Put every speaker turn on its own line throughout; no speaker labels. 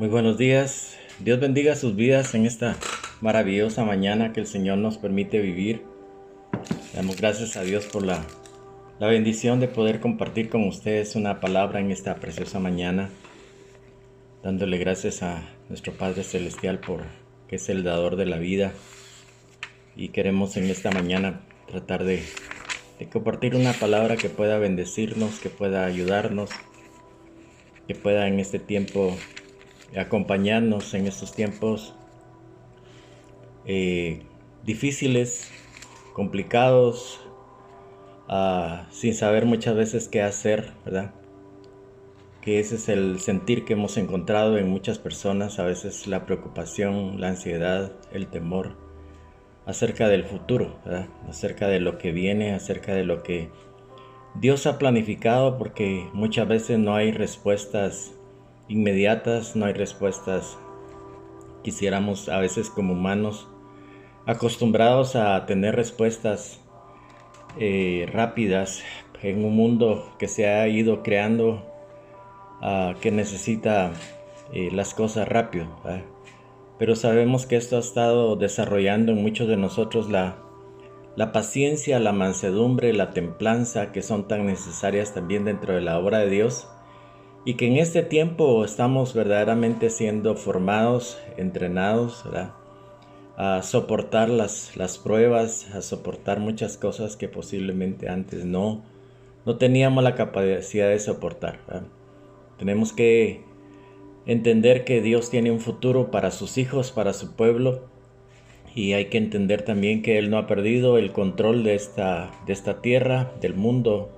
Muy buenos días. Dios bendiga sus vidas en esta maravillosa mañana que el Señor nos permite vivir. Damos gracias a Dios por la bendición de poder compartir con ustedes una palabra en esta preciosa mañana, dándole gracias a nuestro Padre Celestial por que es el dador de la vida. Y queremos en esta mañana tratar de compartir una palabra que pueda bendecirnos, que pueda ayudarnos, que pueda en este tiempo acompañarnos en estos tiempos difíciles, complicados, sin saber muchas veces qué hacer, ¿verdad? Que ese es el sentir que hemos encontrado en muchas personas, a veces la preocupación, la ansiedad, el temor acerca del futuro, ¿verdad? Acerca de lo que viene, acerca de lo que Dios ha planificado, porque muchas veces no hay respuestas inmediatas, no hay respuestas. Quisiéramos a veces como humanos acostumbrados a tener respuestas rápidas en un mundo que se ha ido creando, que necesita las cosas rápido, ¿verdad? Pero sabemos que esto ha estado desarrollando en muchos de nosotros la paciencia, la mansedumbre, la templanza, que son tan necesarias también dentro de la obra de Dios, y que en este tiempo estamos verdaderamente siendo formados, entrenados, ¿verdad?, a soportar las pruebas, a soportar muchas cosas que posiblemente antes no teníamos la capacidad de soportar, ¿verdad? Tenemos que entender que Dios tiene un futuro para sus hijos, para su pueblo, y hay que entender también que Él no ha perdido el control de esta tierra, del mundo,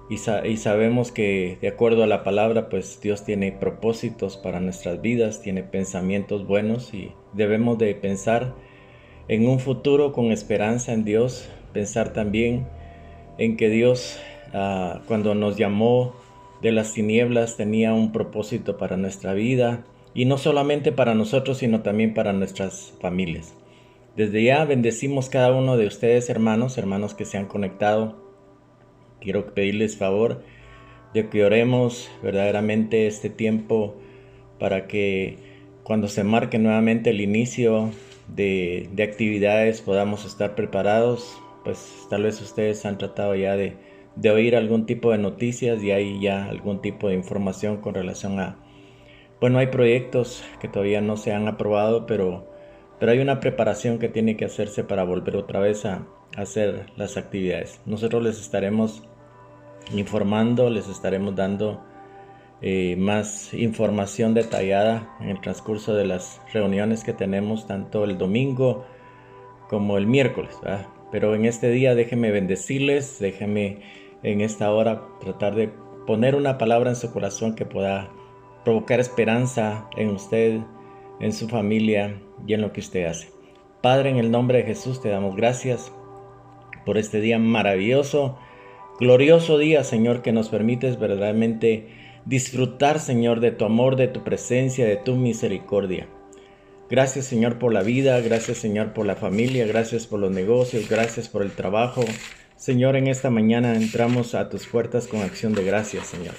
y sabemos que de acuerdo a la palabra, pues Dios tiene propósitos para nuestras vidas, tiene pensamientos buenos, y debemos de pensar en un futuro con esperanza en Dios, pensar también en que Dios, cuando nos llamó de las tinieblas, tenía un propósito para nuestra vida, y no solamente para nosotros, sino también para nuestras familias. Desde ya bendecimos cada uno de ustedes, hermanos que se han conectado. Quiero pedirles favor de que oremos verdaderamente este tiempo para que cuando se marque nuevamente el inicio de actividades podamos estar preparados. Pues tal vez ustedes han tratado ya de oír algún tipo de noticias y hay ya algún tipo de información con relación a, bueno, hay proyectos que todavía no se han aprobado, pero hay una preparación que tiene que hacerse para volver otra vez a hacer las actividades. Nosotros les estaremos informando, les estaremos dando más información detallada en el transcurso de las reuniones que tenemos tanto el domingo como el miércoles, ¿verdad? Pero en este día déjenme bendecirles, déjenme en esta hora tratar de poner una palabra en su corazón que pueda provocar esperanza en usted, en su familia y en lo que usted hace. Padre, en el nombre de Jesús te damos gracias por este día maravilloso, glorioso día, Señor, que nos permites verdaderamente disfrutar, Señor, de tu amor, de tu presencia, de tu misericordia. Gracias, Señor, por la vida, gracias, Señor, por la familia, gracias por los negocios, gracias por el trabajo. Señor, en esta mañana entramos a tus puertas con acción de gracias, Señor.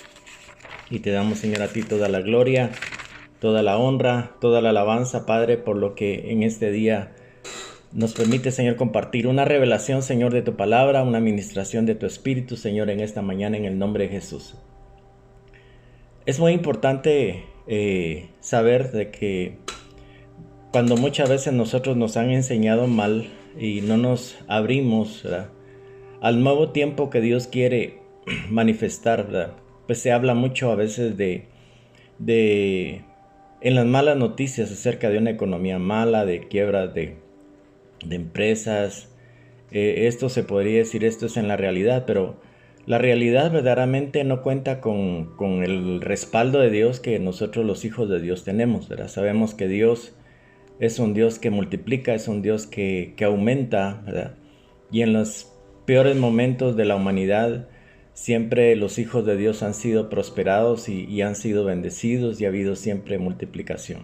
Y te damos, Señor, a ti toda la gloria, toda la honra, toda la alabanza, Padre, por lo que en este día nos permite, Señor, compartir una revelación, Señor, de tu palabra, una administración de tu Espíritu, Señor, en esta mañana, en el nombre de Jesús. Es muy importante saber de que cuando muchas veces nosotros nos han enseñado mal y no nos abrimos, ¿verdad?, al nuevo tiempo que Dios quiere manifestar, ¿verdad?, pues se habla mucho a veces en las malas noticias acerca de una economía mala, de quiebras de empresas. Esto se podría decir, esto es en la realidad, pero la realidad verdaderamente no cuenta con el respaldo de Dios que nosotros los hijos de Dios tenemos, ¿verdad? Sabemos que Dios es un Dios que multiplica, es un Dios que aumenta, ¿verdad? Y en los peores momentos de la humanidad, siempre los hijos de Dios han sido prosperados y han sido bendecidos, y ha habido siempre multiplicación.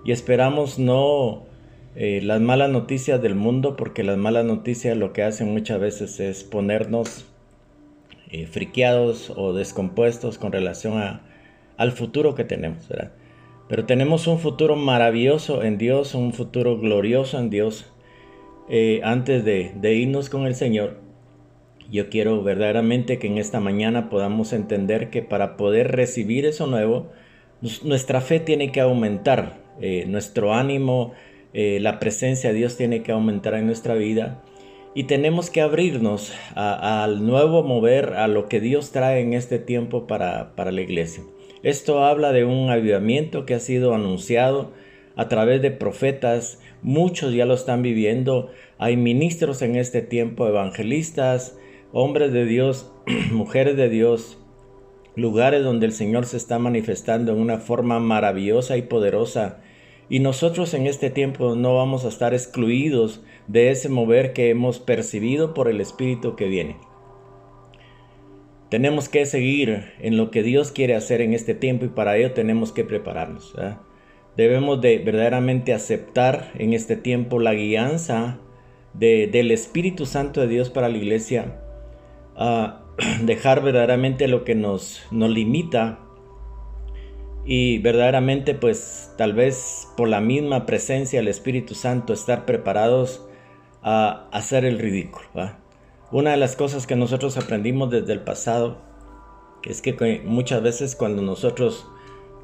Y esperamos no las malas noticias del mundo, porque las malas noticias lo que hacen muchas veces es ponernos friqueados o descompuestos con relación al futuro que tenemos, ¿verdad? Pero tenemos un futuro maravilloso en Dios, un futuro glorioso en Dios. Antes de irnos con el Señor, yo quiero verdaderamente que en esta mañana podamos entender que para poder recibir eso nuevo, nuestra fe tiene que aumentar, nuestro ánimo, la presencia de Dios tiene que aumentar en nuestra vida y tenemos que abrirnos al nuevo mover, a lo que Dios trae en este tiempo para la iglesia. Esto habla de un avivamiento que ha sido anunciado a través de profetas, muchos ya lo están viviendo, hay ministros en este tiempo, evangelistas, hombres de Dios, mujeres de Dios, lugares donde el Señor se está manifestando en una forma maravillosa y poderosa. Y nosotros en este tiempo no vamos a estar excluidos de ese mover que hemos percibido por el Espíritu que viene. Tenemos que seguir en lo que Dios quiere hacer en este tiempo y para ello tenemos que prepararnos. Debemos de verdaderamente aceptar en este tiempo la guianza del Espíritu Santo de Dios para la iglesia. Dejar verdaderamente lo que nos limita y verdaderamente pues tal vez por la misma presencia del Espíritu Santo estar preparados a hacer el ridículo. Una de las cosas que nosotros aprendimos desde el pasado es que muchas veces cuando nosotros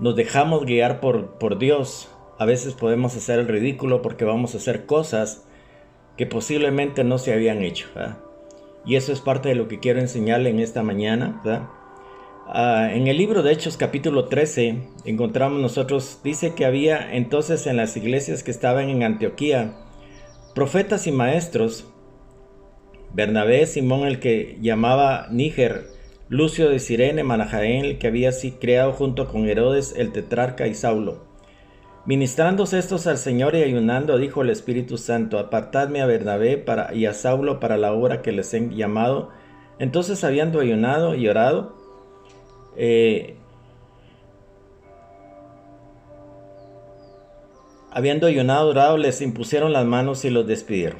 nos dejamos guiar por Dios, a veces podemos hacer el ridículo porque vamos a hacer cosas que posiblemente no se habían hecho. Y eso es parte de lo que quiero enseñarle en esta mañana. En el libro de Hechos capítulo 13 encontramos nosotros, dice que había entonces en las iglesias que estaban en Antioquía profetas y maestros: Bernabé, Simón el que llamaba Níger, Lucio de Cirene, Manajaén el que había sido creado junto con Herodes el tetrarca y Saulo. Ministrándose estos al Señor y ayunando, dijo el Espíritu Santo: apartadme a Bernabé y a Saulo para la obra que les he llamado. Entonces, habiendo ayunado y orado, les impusieron las manos y los despidieron.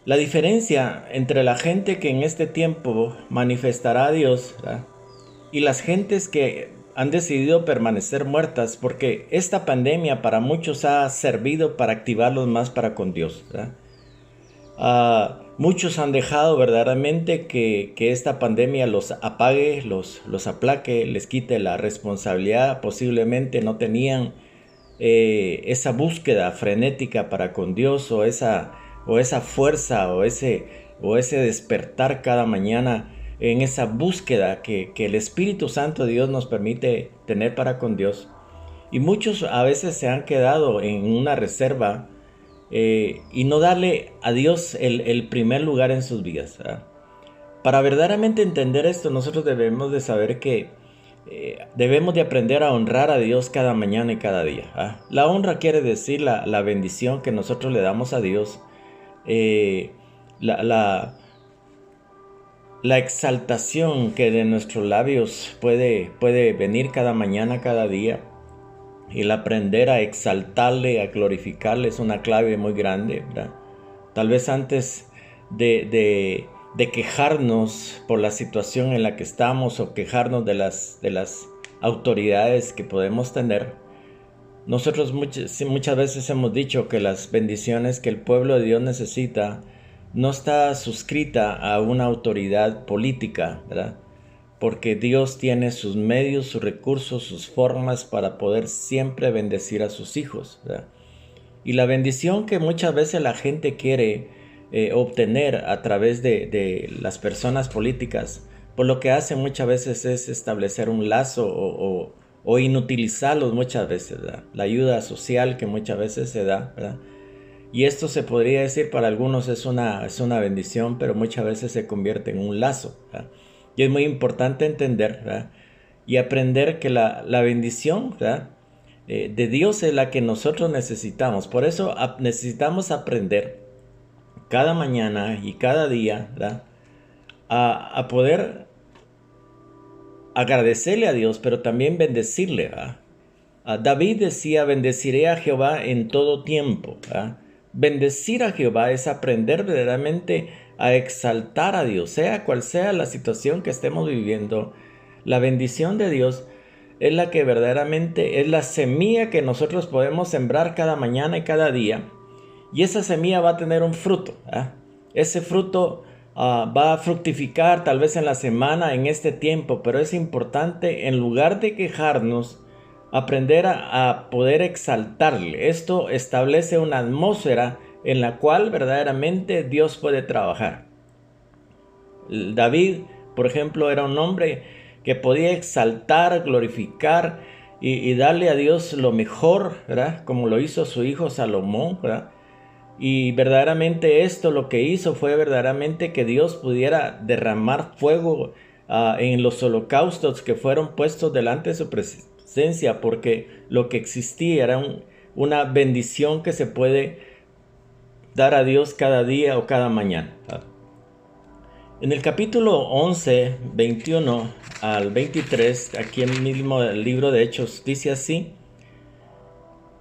La diferencia entre la gente que en este tiempo manifestará a Dios, ¿verdad?, y las gentes que han decidido permanecer muertas, porque esta pandemia para muchos ha servido para activarlos más para con Dios, ¿verdad? Muchos han dejado verdaderamente que esta pandemia los apague, los aplaque, les quite la responsabilidad. Posiblemente no tenían esa búsqueda frenética para con Dios, o esa fuerza o ese despertar cada mañana en esa búsqueda que el Espíritu Santo de Dios nos permite tener para con Dios. Y muchos a veces se han quedado en una reserva y no darle a Dios el primer lugar en sus vidas. Para verdaderamente entender esto, nosotros debemos de saber que debemos de aprender a honrar a Dios cada mañana y cada día. La honra quiere decir la bendición que nosotros le damos a Dios, la exaltación que de nuestros labios puede venir cada mañana, cada día. Y el aprender a exaltarle, a glorificarle es una clave muy grande, ¿verdad? Tal vez antes de quejarnos por la situación en la que estamos, o quejarnos de las autoridades que podemos tener, nosotros muchas veces hemos dicho que las bendiciones que el pueblo de Dios necesita no está suscrita a una autoridad política, ¿verdad?, porque Dios tiene sus medios, sus recursos, sus formas para poder siempre bendecir a sus hijos, ¿verdad? Y la bendición que muchas veces la gente quiere obtener a través de las personas políticas, por lo que hacen muchas veces es establecer un lazo o inutilizarlos muchas veces, ¿verdad? La ayuda social que muchas veces se da, ¿verdad? Y esto se podría decir para algunos es una bendición, pero muchas veces se convierte en un lazo, ¿verdad? Y es muy importante entender, ¿verdad?, y aprender que la bendición, ¿verdad?, de Dios es la que nosotros necesitamos. Por eso necesitamos aprender cada mañana y cada día, ¿verdad?, a poder agradecerle a Dios, pero también bendecirle, ¿verdad? David decía: bendeciré a Jehová en todo tiempo, ¿verdad? Bendecir a Jehová es aprender verdaderamente a exaltar a Dios, sea cual sea la situación que estemos viviendo. La bendición de Dios es la que verdaderamente es la semilla que nosotros podemos sembrar cada mañana y cada día. Y esa semilla va a tener un fruto. Ese fruto va a fructificar tal vez en la semana, en este tiempo, pero es importante, en lugar de quejarnos, aprender a poder exaltarle. Esto establece una atmósfera en la cual verdaderamente Dios puede trabajar. David, por ejemplo, era un hombre que podía exaltar, glorificar y darle a Dios lo mejor, ¿verdad? Como lo hizo su hijo Salomón, ¿verdad? Y verdaderamente esto lo que hizo fue verdaderamente que Dios pudiera derramar fuego en los holocaustos que fueron puestos delante de su presencia, porque lo que existía era una bendición que se puede dar a Dios cada día o cada mañana. En el capítulo 11, 21 al 23, aquí en el mismo libro de Hechos, dice así: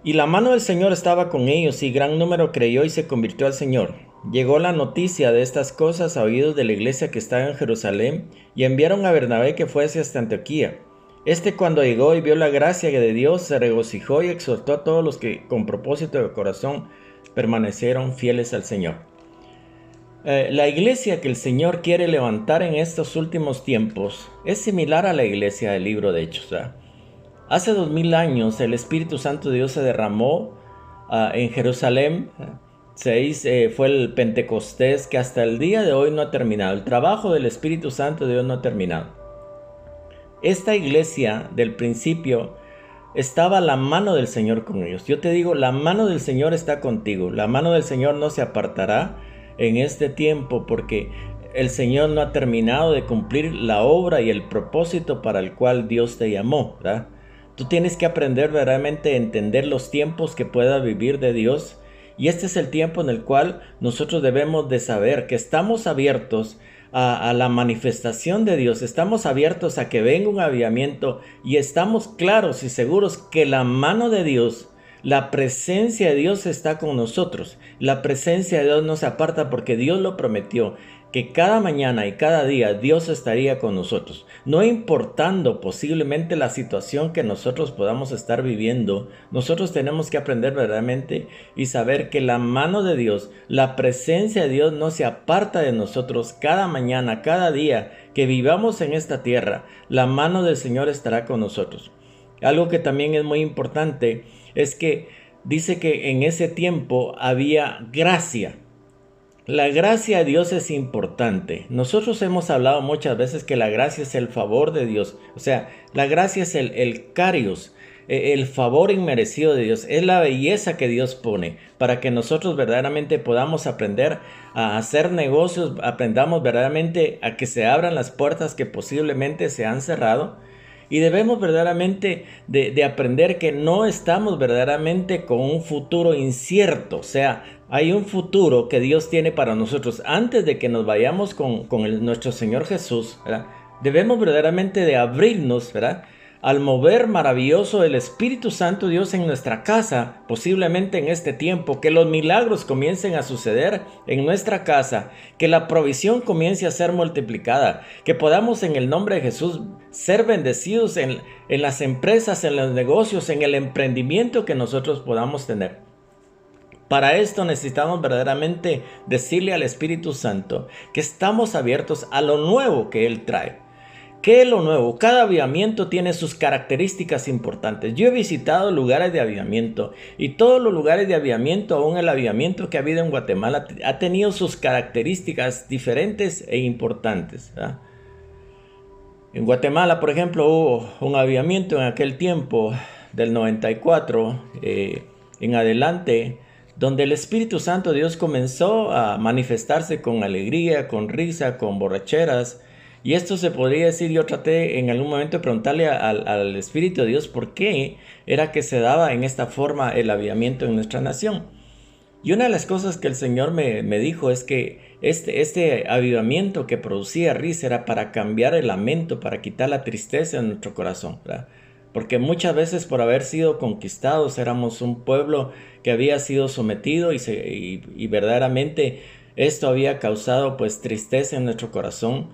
y la mano del Señor estaba con ellos, y gran número creyó y se convirtió al Señor. Llegó la noticia de estas cosas a oídos de la iglesia que estaba en Jerusalén, y enviaron a Bernabé que fuese hasta Antioquía. Cuando llegó y vio la gracia de Dios, se regocijó y exhortó a todos los que con propósito de corazón permanecieron fieles al Señor. La iglesia que el Señor quiere levantar en estos últimos tiempos es similar a la iglesia del libro de Hechos. Hace 2000 años el Espíritu Santo de Dios se derramó en Jerusalén. Fue el Pentecostés, que hasta el día de hoy no ha terminado. El trabajo del Espíritu Santo de Dios no ha terminado. Esta iglesia del principio estaba la mano del Señor con ellos. Yo te digo, la mano del Señor está contigo. La mano del Señor no se apartará en este tiempo, porque el Señor no ha terminado de cumplir la obra y el propósito para el cual Dios te llamó, ¿verdad? Tú tienes que aprender verdaderamente a entender los tiempos que pueda vivir de Dios, y este es el tiempo en el cual nosotros debemos de saber que estamos abiertos a la manifestación de Dios, estamos abiertos a que venga un avivamiento, y estamos claros y seguros que la mano de Dios, la presencia de Dios está con nosotros. La presencia de Dios no se aparta, porque Dios lo prometió, que cada mañana y cada día Dios estaría con nosotros. No importando posiblemente la situación que nosotros podamos estar viviendo, nosotros tenemos que aprender verdaderamente y saber que la mano de Dios, la presencia de Dios no se aparta de nosotros. Cada mañana, cada día que vivamos en esta tierra, la mano del Señor estará con nosotros. Algo que también es muy importante es que dice que en ese tiempo había gracia. La gracia de Dios es importante. Nosotros hemos hablado muchas veces que la gracia es el favor de Dios. O sea, la gracia es el carios, el favor inmerecido de Dios. Es la belleza que Dios pone para que nosotros verdaderamente podamos aprender a hacer negocios, aprendamos verdaderamente a que se abran las puertas que posiblemente se han cerrado. Y debemos verdaderamente de aprender que no estamos verdaderamente con un futuro incierto. O sea, hay un futuro que Dios tiene para nosotros antes de que nos vayamos con nuestro Señor Jesús, ¿verdad? Debemos verdaderamente de abrirnos, ¿verdad?, al mover maravilloso del Espíritu Santo Dios en nuestra casa, posiblemente en este tiempo, que los milagros comiencen a suceder en nuestra casa, que la provisión comience a ser multiplicada, que podamos en el nombre de Jesús ser bendecidos en las empresas, en los negocios, en el emprendimiento que nosotros podamos tener. Para esto necesitamos verdaderamente decirle al Espíritu Santo que estamos abiertos a lo nuevo que Él trae. ¿Qué es lo nuevo? Cada avivamiento tiene sus características importantes. Yo he visitado lugares de avivamiento, y todos los lugares de avivamiento, aún el avivamiento que ha habido en Guatemala, ha tenido sus características diferentes e importantes, ¿verdad? En Guatemala, por ejemplo, hubo un avivamiento en aquel tiempo del 94 en adelante, donde el Espíritu Santo de Dios comenzó a manifestarse con alegría, con risa, con borracheras. Y esto se podría decir, yo traté en algún momento de preguntarle al Espíritu de Dios por qué era que se daba en esta forma el avivamiento en nuestra nación. Y una de las cosas que el Señor me dijo es que este avivamiento que producía risa era para cambiar el lamento, para quitar la tristeza en nuestro corazón, ¿verdad? Porque muchas veces, por haber sido conquistados, éramos un pueblo que había sido sometido, y verdaderamente esto había causado pues tristeza en nuestro corazón.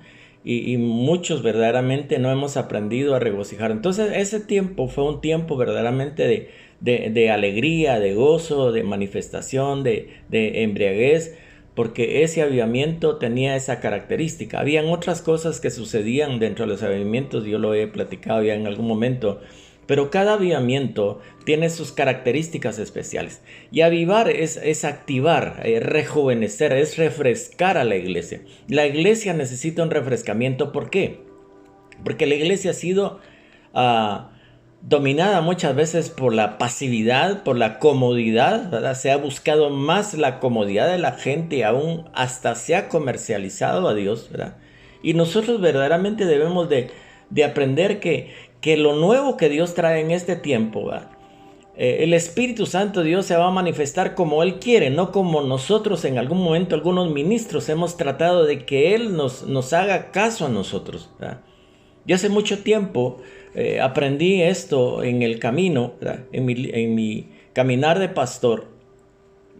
y muchos verdaderamente no hemos aprendido a regocijar. Entonces ese tiempo fue un tiempo verdaderamente de alegría, de gozo, de manifestación, de embriaguez, porque ese avivamiento tenía esa característica. Habían otras cosas que sucedían dentro de los avivamientos, yo lo he platicado ya en algún momento, pero cada avivamiento tiene sus características especiales. Y avivar es activar, rejuvenecer, es refrescar a la iglesia. La iglesia necesita un refrescamiento. ¿Por qué? Porque la iglesia ha sido dominada muchas veces por la pasividad, por la comodidad, ¿verdad? Se ha buscado más la comodidad de la gente, aún hasta se ha comercializado a Dios, ¿verdad? Y nosotros verdaderamente debemos de aprender que lo nuevo que Dios trae en este tiempo, ¿verdad? El Espíritu Santo de Dios se va a manifestar como Él quiere, no como nosotros en algún momento, algunos ministros, hemos tratado de que Él nos haga caso a nosotros, ¿verdad? Yo hace mucho tiempo aprendí esto en el camino, ¿verdad? En mi caminar de pastor,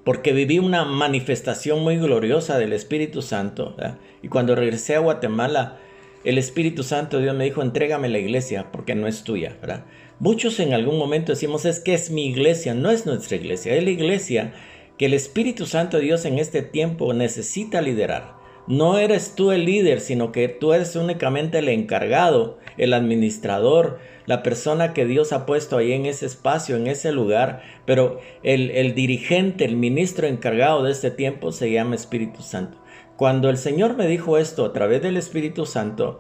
porque viví una manifestación muy gloriosa del Espíritu Santo, ¿verdad? Y cuando regresé a Guatemala, el Espíritu Santo de Dios me dijo, entrégame la iglesia porque no es tuya, ¿verdad? Muchos en algún momento decimos, es que es mi iglesia, no es nuestra iglesia, es la iglesia que el Espíritu Santo de Dios en este tiempo necesita liderar. No eres tú el líder, sino que tú eres únicamente el encargado, el administrador, la persona que Dios ha puesto ahí en ese espacio, en ese lugar. Pero el dirigente, el ministro encargado de este tiempo se llama Espíritu Santo. Cuando el Señor me dijo esto a través del Espíritu Santo,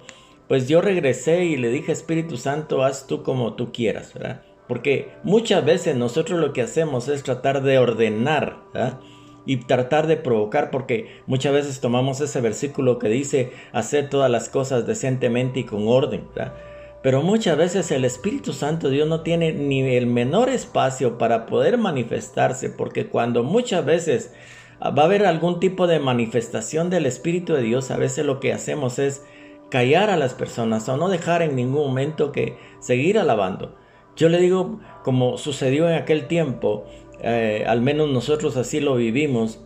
pues yo regresé y le dije, Espíritu Santo, haz tú como tú quieras, ¿verdad? Porque muchas veces nosotros lo que hacemos es tratar de ordenar, ¿verdad? Y tratar de provocar, porque muchas veces tomamos ese versículo que dice hacer todas las cosas decentemente y con orden, ¿verdad? Pero muchas veces el Espíritu Santo de Dios no tiene ni el menor espacio para poder manifestarse, porque cuando muchas veces va a haber algún tipo de manifestación del Espíritu de Dios, a veces lo que hacemos es callar a las personas o no dejar en ningún momento que seguir alabando. Yo le digo, como sucedió en aquel tiempo, al menos nosotros así lo vivimos.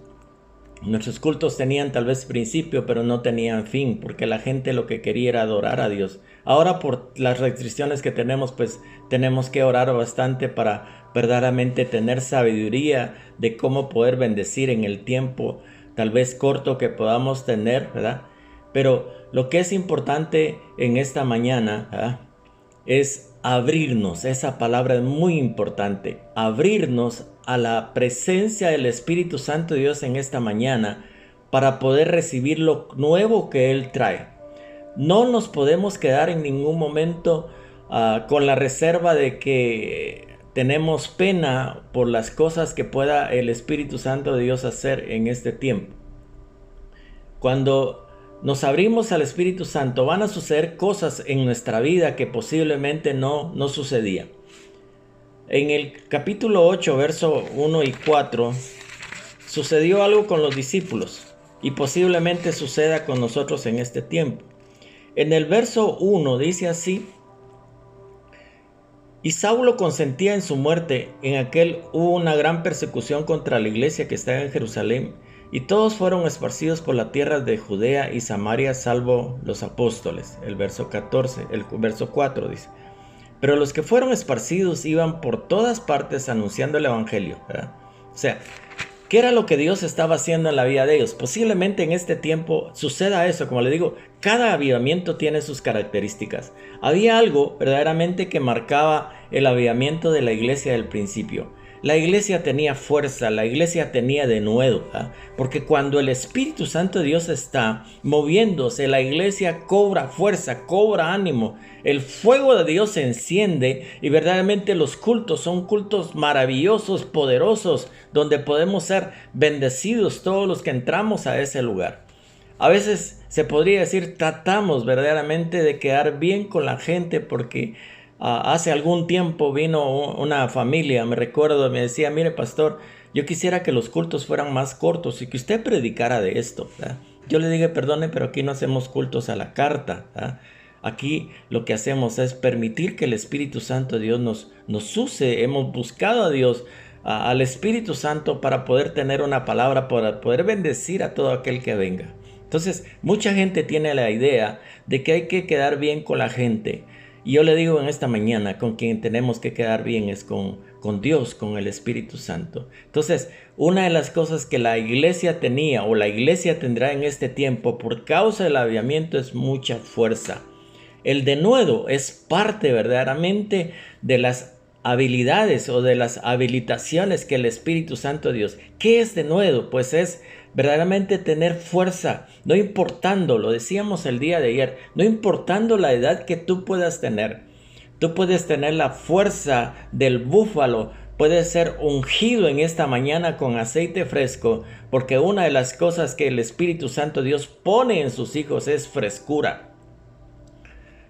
Nuestros cultos tenían tal vez principio, pero no tenían fin, porque la gente lo que quería era adorar a Dios. Ahora por las restricciones que tenemos, pues tenemos que orar bastante para verdaderamente tener sabiduría de cómo poder bendecir en el tiempo tal vez corto que podamos tener, ¿verdad? Pero lo que es importante en esta mañana, ¿verdad?, es abrirnos. Esa palabra es muy importante. Abrirnos a la presencia del Espíritu Santo de Dios en esta mañana para poder recibir lo nuevo que Él trae. No nos podemos quedar en ningún momento con la reserva de que tenemos pena por las cosas que pueda el Espíritu Santo de Dios hacer en este tiempo. Cuando nos abrimos al Espíritu Santo, van a suceder cosas en nuestra vida que posiblemente no sucedían. En el capítulo 8, verso 1 y 4, sucedió algo con los discípulos y posiblemente suceda con nosotros en este tiempo. En el verso 1 dice así: y Saulo consentía en su muerte. En aquel hubo una gran persecución contra la iglesia que estaba en Jerusalén, y todos fueron esparcidos por la tierra de Judea y Samaria, salvo los apóstoles. El verso 4 dice: pero los que fueron esparcidos iban por todas partes anunciando el evangelio, ¿verdad? O sea, ¿qué era lo que Dios estaba haciendo en la vida de ellos? Posiblemente en este tiempo suceda eso. Como le digo, cada avivamiento tiene sus características. Había algo verdaderamente que marcaba el avivamiento de la iglesia del principio. La iglesia tenía fuerza, la iglesia tenía denuedo, ¿verdad? Porque cuando el Espíritu Santo de Dios está moviéndose, la iglesia cobra fuerza, cobra ánimo. El fuego de Dios se enciende y verdaderamente los cultos son cultos maravillosos, poderosos, donde podemos ser bendecidos todos los que entramos a ese lugar. A veces se podría decir, tratamos verdaderamente de quedar bien con la gente porque hace algún tiempo vino una familia, me recuerdo, me decía: mire, pastor, yo quisiera que los cultos fueran más cortos y que usted predicara de esto, ¿verdad? Yo le dije: perdone, pero aquí no hacemos cultos a la carta, ¿verdad? Aquí lo que hacemos es permitir que el Espíritu Santo de Dios nos use. Hemos buscado a Dios, al Espíritu Santo, para poder tener una palabra, para poder bendecir a todo aquel que venga. Entonces, mucha gente tiene la idea de que hay que quedar bien con la gente. Y yo le digo en esta mañana, con quien tenemos que quedar bien es con Dios, con el Espíritu Santo. Entonces, una de las cosas que la iglesia tenía o la iglesia tendrá en este tiempo por causa del avivamiento es mucha fuerza. El denuedo es parte verdaderamente de las habilidades o de las habilitaciones que el Espíritu Santo Dios. ¿Qué es denuedo? Pues es verdaderamente tener fuerza, no importando, lo decíamos el día de ayer, no importando la edad que tú puedas tener. Tú puedes tener la fuerza del búfalo, puedes ser ungido en esta mañana con aceite fresco, porque una de las cosas que el Espíritu Santo Dios pone en sus hijos es frescura.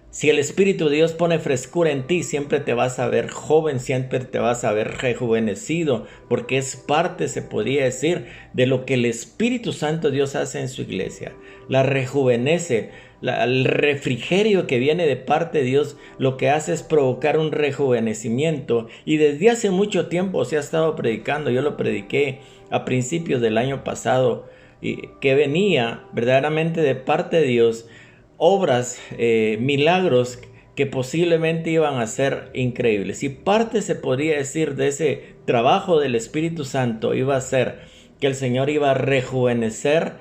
Si el Espíritu de Dios pone frescura en ti, siempre te vas a ver joven, siempre te vas a ver rejuvenecido, porque es parte, se podría decir, de lo que el Espíritu Santo Dios hace en su iglesia. La rejuvenece, el refrigerio que viene de parte de Dios, lo que hace es provocar un rejuvenecimiento. Y desde hace mucho tiempo se ha estado predicando, yo lo prediqué a principios del año pasado, y que venía verdaderamente de parte de Dios obras, milagros que posiblemente iban a ser increíbles. Y parte se podría decir de ese trabajo del Espíritu Santo iba a ser que el Señor iba a rejuvenecer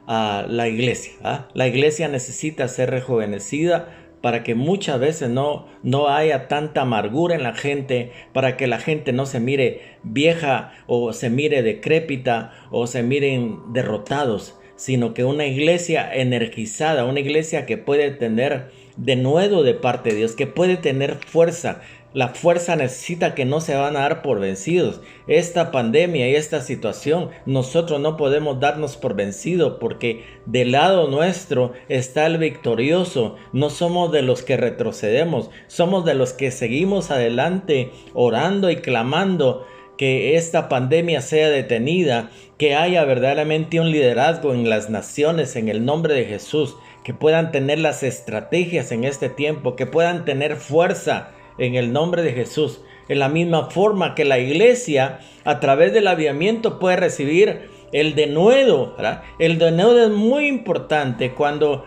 a la iglesia. La iglesia necesita ser rejuvenecida para que muchas veces no haya tanta amargura en la gente, para que la gente no se mire vieja o se mire decrépita o se miren derrotados, sino que una iglesia energizada, una iglesia que puede tener denuedo de parte de Dios, que puede tener fuerza. La fuerza necesita que no se van a dar por vencidos. Esta pandemia y esta situación, nosotros no podemos darnos por vencidos porque del lado nuestro está el victorioso. No somos de los que retrocedemos, somos de los que seguimos adelante orando y clamando que esta pandemia sea detenida, que haya verdaderamente un liderazgo en las naciones en el nombre de Jesús, que puedan tener las estrategias en este tiempo, que puedan tener fuerza en el nombre de Jesús. En la misma forma que la iglesia a través del avivamiento puede recibir el denuedo, ¿verdad? El denuedo es muy importante. Cuando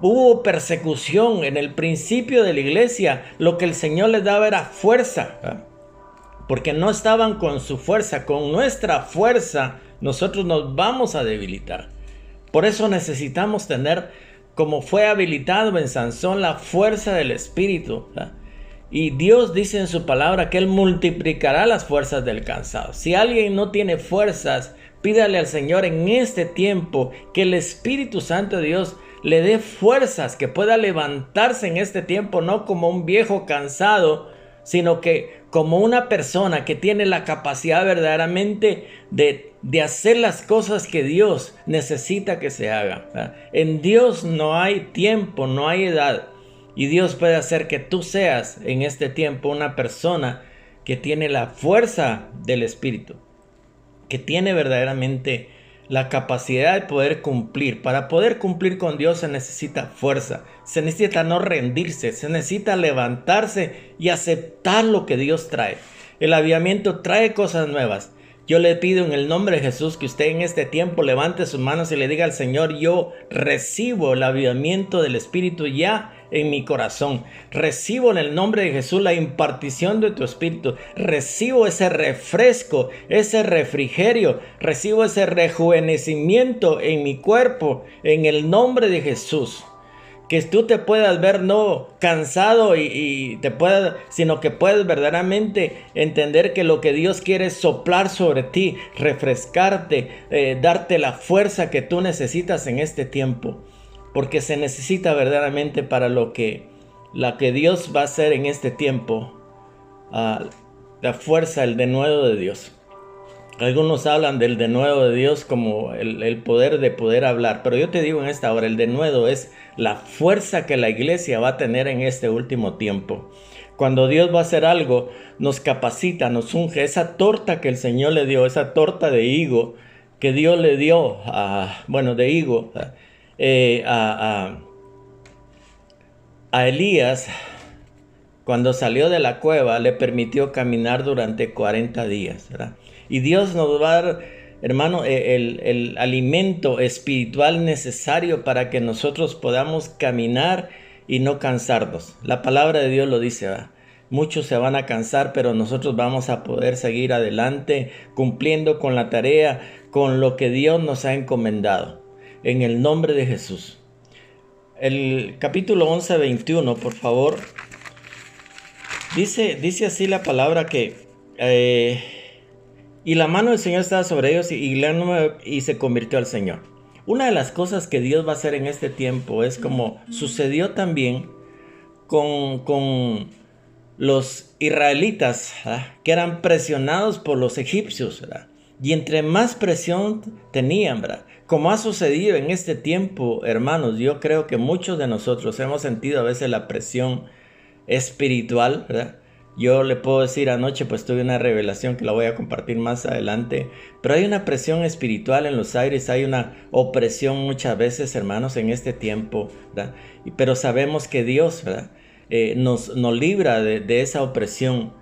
hubo persecución en el principio de la iglesia, lo que el Señor les daba era fuerza, ¿verdad? Porque no estaban con su fuerza, con nuestra fuerza nosotros nos vamos a debilitar. Por eso necesitamos tener, como fue habilitado en Sansón, la fuerza del Espíritu, ¿verdad? Y Dios dice en su palabra que Él multiplicará las fuerzas del cansado. Si alguien no tiene fuerzas, pídale al Señor en este tiempo que el Espíritu Santo de Dios le dé fuerzas, que pueda levantarse en este tiempo, no como un viejo cansado, sino que como una persona que tiene la capacidad verdaderamente de hacer las cosas que Dios necesita que se hagan, ¿verdad? En Dios no hay tiempo, no hay edad. Y Dios puede hacer que tú seas en este tiempo una persona que tiene la fuerza del Espíritu, que tiene verdaderamente la capacidad de poder cumplir. Para poder cumplir con Dios se necesita fuerza, se necesita no rendirse, se necesita levantarse y aceptar lo que Dios trae. El avivamiento trae cosas nuevas. Yo le pido en el nombre de Jesús que usted en este tiempo levante sus manos y le diga al Señor: yo recibo el avivamiento del Espíritu ya en mi corazón. Recibo en el nombre de Jesús la impartición de tu Espíritu. Recibo ese refresco, ese refrigerio. Recibo ese rejuvenecimiento en mi cuerpo en el nombre de Jesús. Que tú te puedas ver no cansado y te puedas, sino que puedes verdaderamente entender que lo que Dios quiere es soplar sobre ti, refrescarte, darte la fuerza que tú necesitas en este tiempo. Porque se necesita verdaderamente para lo que Dios va a hacer en este tiempo, la fuerza, el denuedo de Dios. Algunos hablan del denuedo de Dios como el poder de poder hablar, pero yo te digo en esta hora, el denuedo es la fuerza que la iglesia va a tener en este último tiempo. Cuando Dios va a hacer algo, nos capacita, nos unge. Esa torta que el Señor le dio, esa torta de higo que Dios le dio, de higo, a Elías, cuando salió de la cueva, le permitió caminar durante 40 días, ¿verdad? Y Dios nos va a dar hermano, el alimento espiritual necesario para que nosotros podamos caminar y no cansarnos. La palabra de Dios lo dice, ¿verdad? Muchos se van a cansar, pero nosotros vamos a poder seguir adelante cumpliendo con la tarea, con lo que Dios nos ha encomendado. En el nombre de Jesús. El capítulo 11, 21, por favor. Dice así la palabra que... y la mano del Señor estaba sobre ellos y se convirtió al Señor. Una de las cosas que Dios va a hacer en este tiempo es como sucedió también con los israelitas, ¿verdad? Que eran presionados por los egipcios, ¿verdad? Y entre más presión tenían, ¿verdad? Como ha sucedido en este tiempo, hermanos, yo creo que muchos de nosotros hemos sentido a veces la presión espiritual, ¿verdad? Yo le puedo decir, anoche pues tuve una revelación que la voy a compartir más adelante, pero hay una presión espiritual en los aires, hay una opresión muchas veces, hermanos, en este tiempo, ¿verdad? Pero sabemos que Dios, ¿verdad? Nos libra de esa opresión,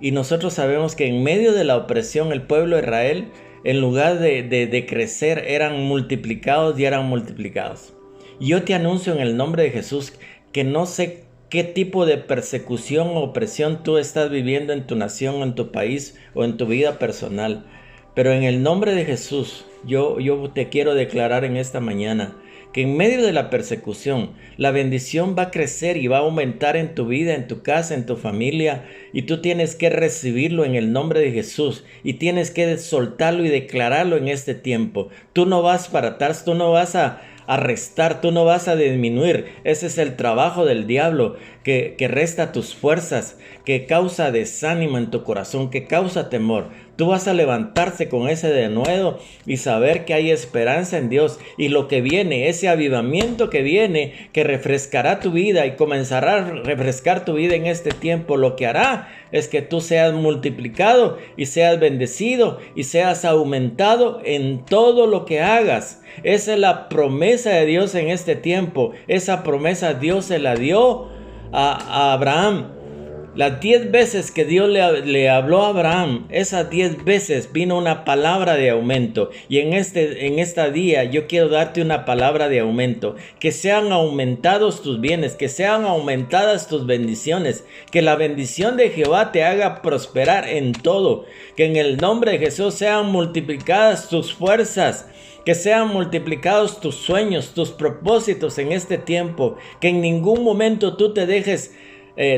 y nosotros sabemos que en medio de la opresión el pueblo de Israel, en lugar de crecer, eran multiplicados y eran multiplicados. Y yo te anuncio en el nombre de Jesús que no sé qué tipo de persecución o opresión tú estás viviendo en tu nación, en tu país o en tu vida personal, pero en el nombre de Jesús yo te quiero declarar en esta mañana que en medio de la persecución, la bendición va a crecer y va a aumentar en tu vida, en tu casa, en tu familia, y tú tienes que recibirlo en el nombre de Jesús y tienes que soltarlo y declararlo en este tiempo. Tú no vas para atrás, tú no vas a restar, tú no vas a disminuir. Ese es el trabajo del diablo, que resta tus fuerzas, que causa desánimo en tu corazón, que causa temor. Tú vas a levantarte con ese denuedo y saber que hay esperanza en Dios, y lo que viene, ese avivamiento que viene, que refrescará tu vida y comenzará a refrescar tu vida en este tiempo, lo que hará es que tú seas multiplicado y seas bendecido y seas aumentado en todo lo que hagas. Esa es la promesa de Dios en este tiempo. Esa promesa Dios se la dio a Abraham. Las 10 veces que Dios le habló a Abraham, esas 10 veces vino una palabra de aumento. Y en esta día yo quiero darte una palabra de aumento. Que sean aumentados tus bienes, que sean aumentadas tus bendiciones. Que la bendición de Jehová te haga prosperar en todo. Que en el nombre de Jesús sean multiplicadas tus fuerzas. Que sean multiplicados tus sueños, tus propósitos en este tiempo. Que en ningún momento tú te dejes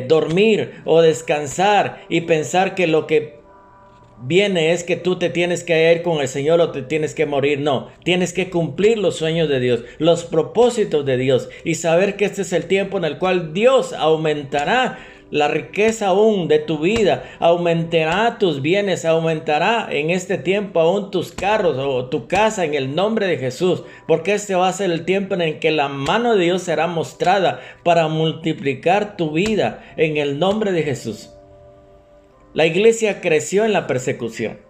dormir o descansar y pensar que lo que viene es que tú te tienes que ir con el Señor o te tienes que morir. No, tienes que cumplir los sueños de Dios, los propósitos de Dios, y saber que este es el tiempo en el cual Dios aumentará la riqueza aún de tu vida, aumentará tus bienes, aumentará en este tiempo aún tus carros o tu casa en el nombre de Jesús, porque este va a ser el tiempo en el que la mano de Dios será mostrada para multiplicar tu vida en el nombre de Jesús. La iglesia creció en la persecución.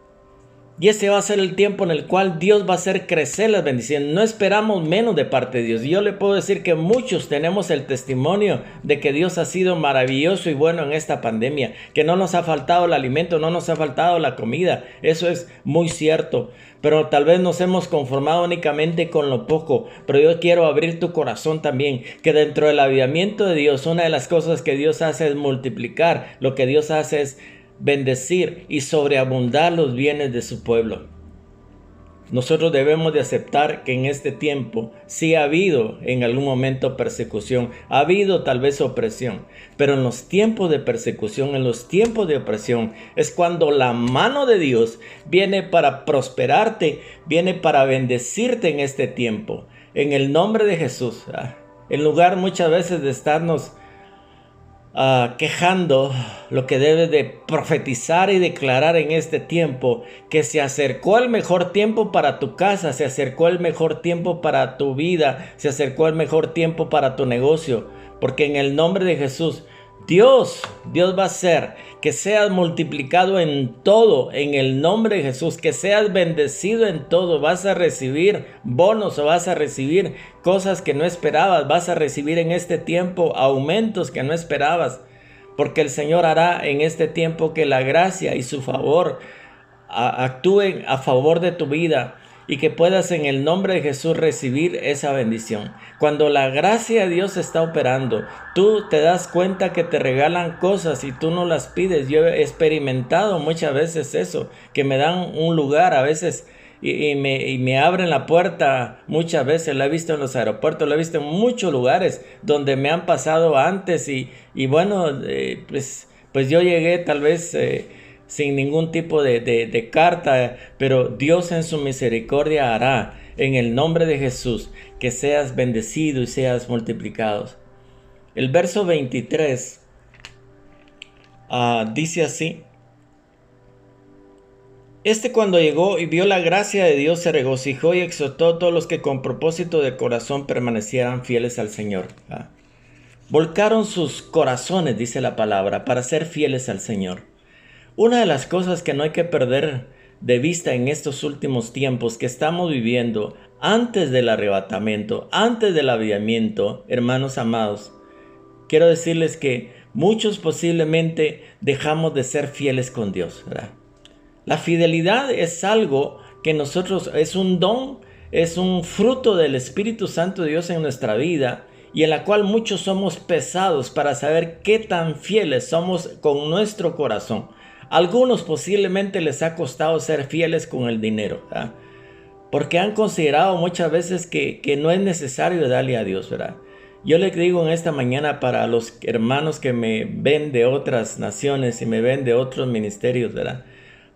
Y ese va a ser el tiempo en el cual Dios va a hacer crecer las bendiciones. No esperamos menos de parte de Dios. Yo le puedo decir que muchos tenemos el testimonio de que Dios ha sido maravilloso y bueno en esta pandemia. Que no nos ha faltado el alimento, no nos ha faltado la comida. Eso es muy cierto. Pero tal vez nos hemos conformado únicamente con lo poco. Pero yo quiero abrir tu corazón también. Que dentro del avivamiento de Dios, una de las cosas que Dios hace es multiplicar. Lo que Dios hace es bendecir y sobreabundar los bienes de su pueblo. Nosotros debemos de aceptar que en este tiempo sí ha habido en algún momento persecución, ha habido tal vez opresión, pero en los tiempos de persecución, en los tiempos de opresión, es cuando la mano de Dios viene para prosperarte, viene para bendecirte en este tiempo, en el nombre de Jesús. En lugar muchas veces de estarnos quejando, lo que debes de profetizar y declarar en este tiempo, que se acercó el mejor tiempo para tu casa, se acercó el mejor tiempo para tu vida, se acercó el mejor tiempo para tu negocio, porque en el nombre de Jesús, Dios va a hacer que seas multiplicado en todo, en el nombre de Jesús, que seas bendecido en todo. Vas a recibir bonos o vas a recibir cosas que no esperabas, vas a recibir en este tiempo aumentos que no esperabas, porque el Señor hará en este tiempo que la gracia y su favor actúen a favor de tu vida y que puedas en el nombre de Jesús recibir esa bendición. Cuando la gracia de Dios está operando, tú te das cuenta que te regalan cosas y tú no las pides. Yo he experimentado muchas veces eso, que me dan un lugar a veces y me abren la puerta muchas veces. Lo he visto en los aeropuertos, lo he visto en muchos lugares donde me han pasado antes y bueno, pues yo llegué tal vez sin ningún tipo de carta, pero Dios en su misericordia hará en el nombre de Jesús que seas bendecido y seas multiplicado. El verso 23 dice así: cuando llegó y vio la gracia de Dios se regocijó y exhortó a todos los que con propósito de corazón permanecieran fieles al Señor. Volcaron sus corazones, dice la palabra, para ser fieles al Señor. Una de las cosas que no hay que perder de vista en estos últimos tiempos que estamos viviendo, antes del arrebatamiento, antes del avivamiento, hermanos amados, quiero decirles que muchos posiblemente dejamos de ser fieles con Dios, ¿verdad? La fidelidad es algo que nosotros, es un don, es un fruto del Espíritu Santo de Dios en nuestra vida y en la cual muchos somos pesados para saber qué tan fieles somos con nuestro corazón. Algunos posiblemente les ha costado ser fieles con el dinero, ¿verdad? Porque han considerado muchas veces que no es necesario darle a Dios, ¿verdad? Yo les digo en esta mañana para los hermanos que me ven de otras naciones y me ven de otros ministerios, ¿verdad?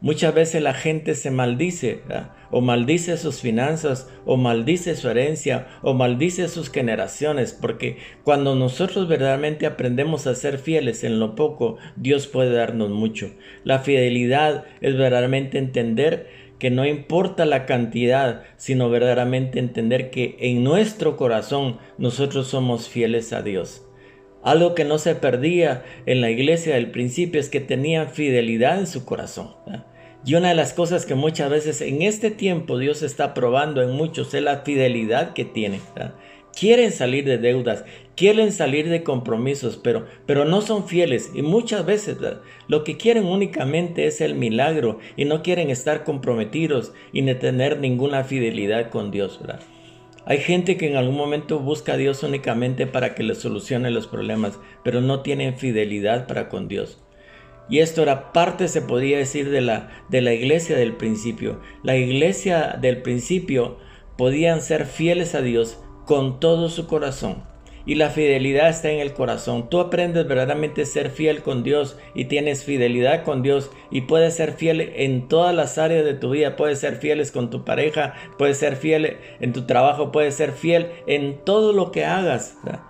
Muchas veces la gente se maldice, ¿verdad? O maldice sus finanzas, o maldice su herencia, o maldice sus generaciones, porque cuando nosotros verdaderamente aprendemos a ser fieles en lo poco, Dios puede darnos mucho. La fidelidad es verdaderamente entender que no importa la cantidad, sino verdaderamente entender que en nuestro corazón nosotros somos fieles a Dios. Algo que no se perdía en la iglesia del principio es que tenían fidelidad en su corazón, ¿verdad? Y una de las cosas que muchas veces en este tiempo Dios está probando en muchos es la fidelidad que tienen, ¿verdad? Quieren salir de deudas, quieren salir de compromisos, pero no son fieles. Y muchas veces, ¿verdad?, lo que quieren únicamente es el milagro y no quieren estar comprometidos y ni tener ninguna fidelidad con Dios, ¿verdad? Hay gente que en algún momento busca a Dios únicamente para que le solucione los problemas, pero no tienen fidelidad para con Dios. Y esto era parte, se podría decir, de la iglesia del principio. La iglesia del principio podían ser fieles a Dios con todo su corazón. Y la fidelidad está en el corazón. Tú aprendes verdaderamente a ser fiel con Dios y tienes fidelidad con Dios y puedes ser fiel en todas las áreas de tu vida. Puedes ser fieles con tu pareja, puedes ser fiel en tu trabajo, puedes ser fiel en todo lo que hagas, ¿verdad?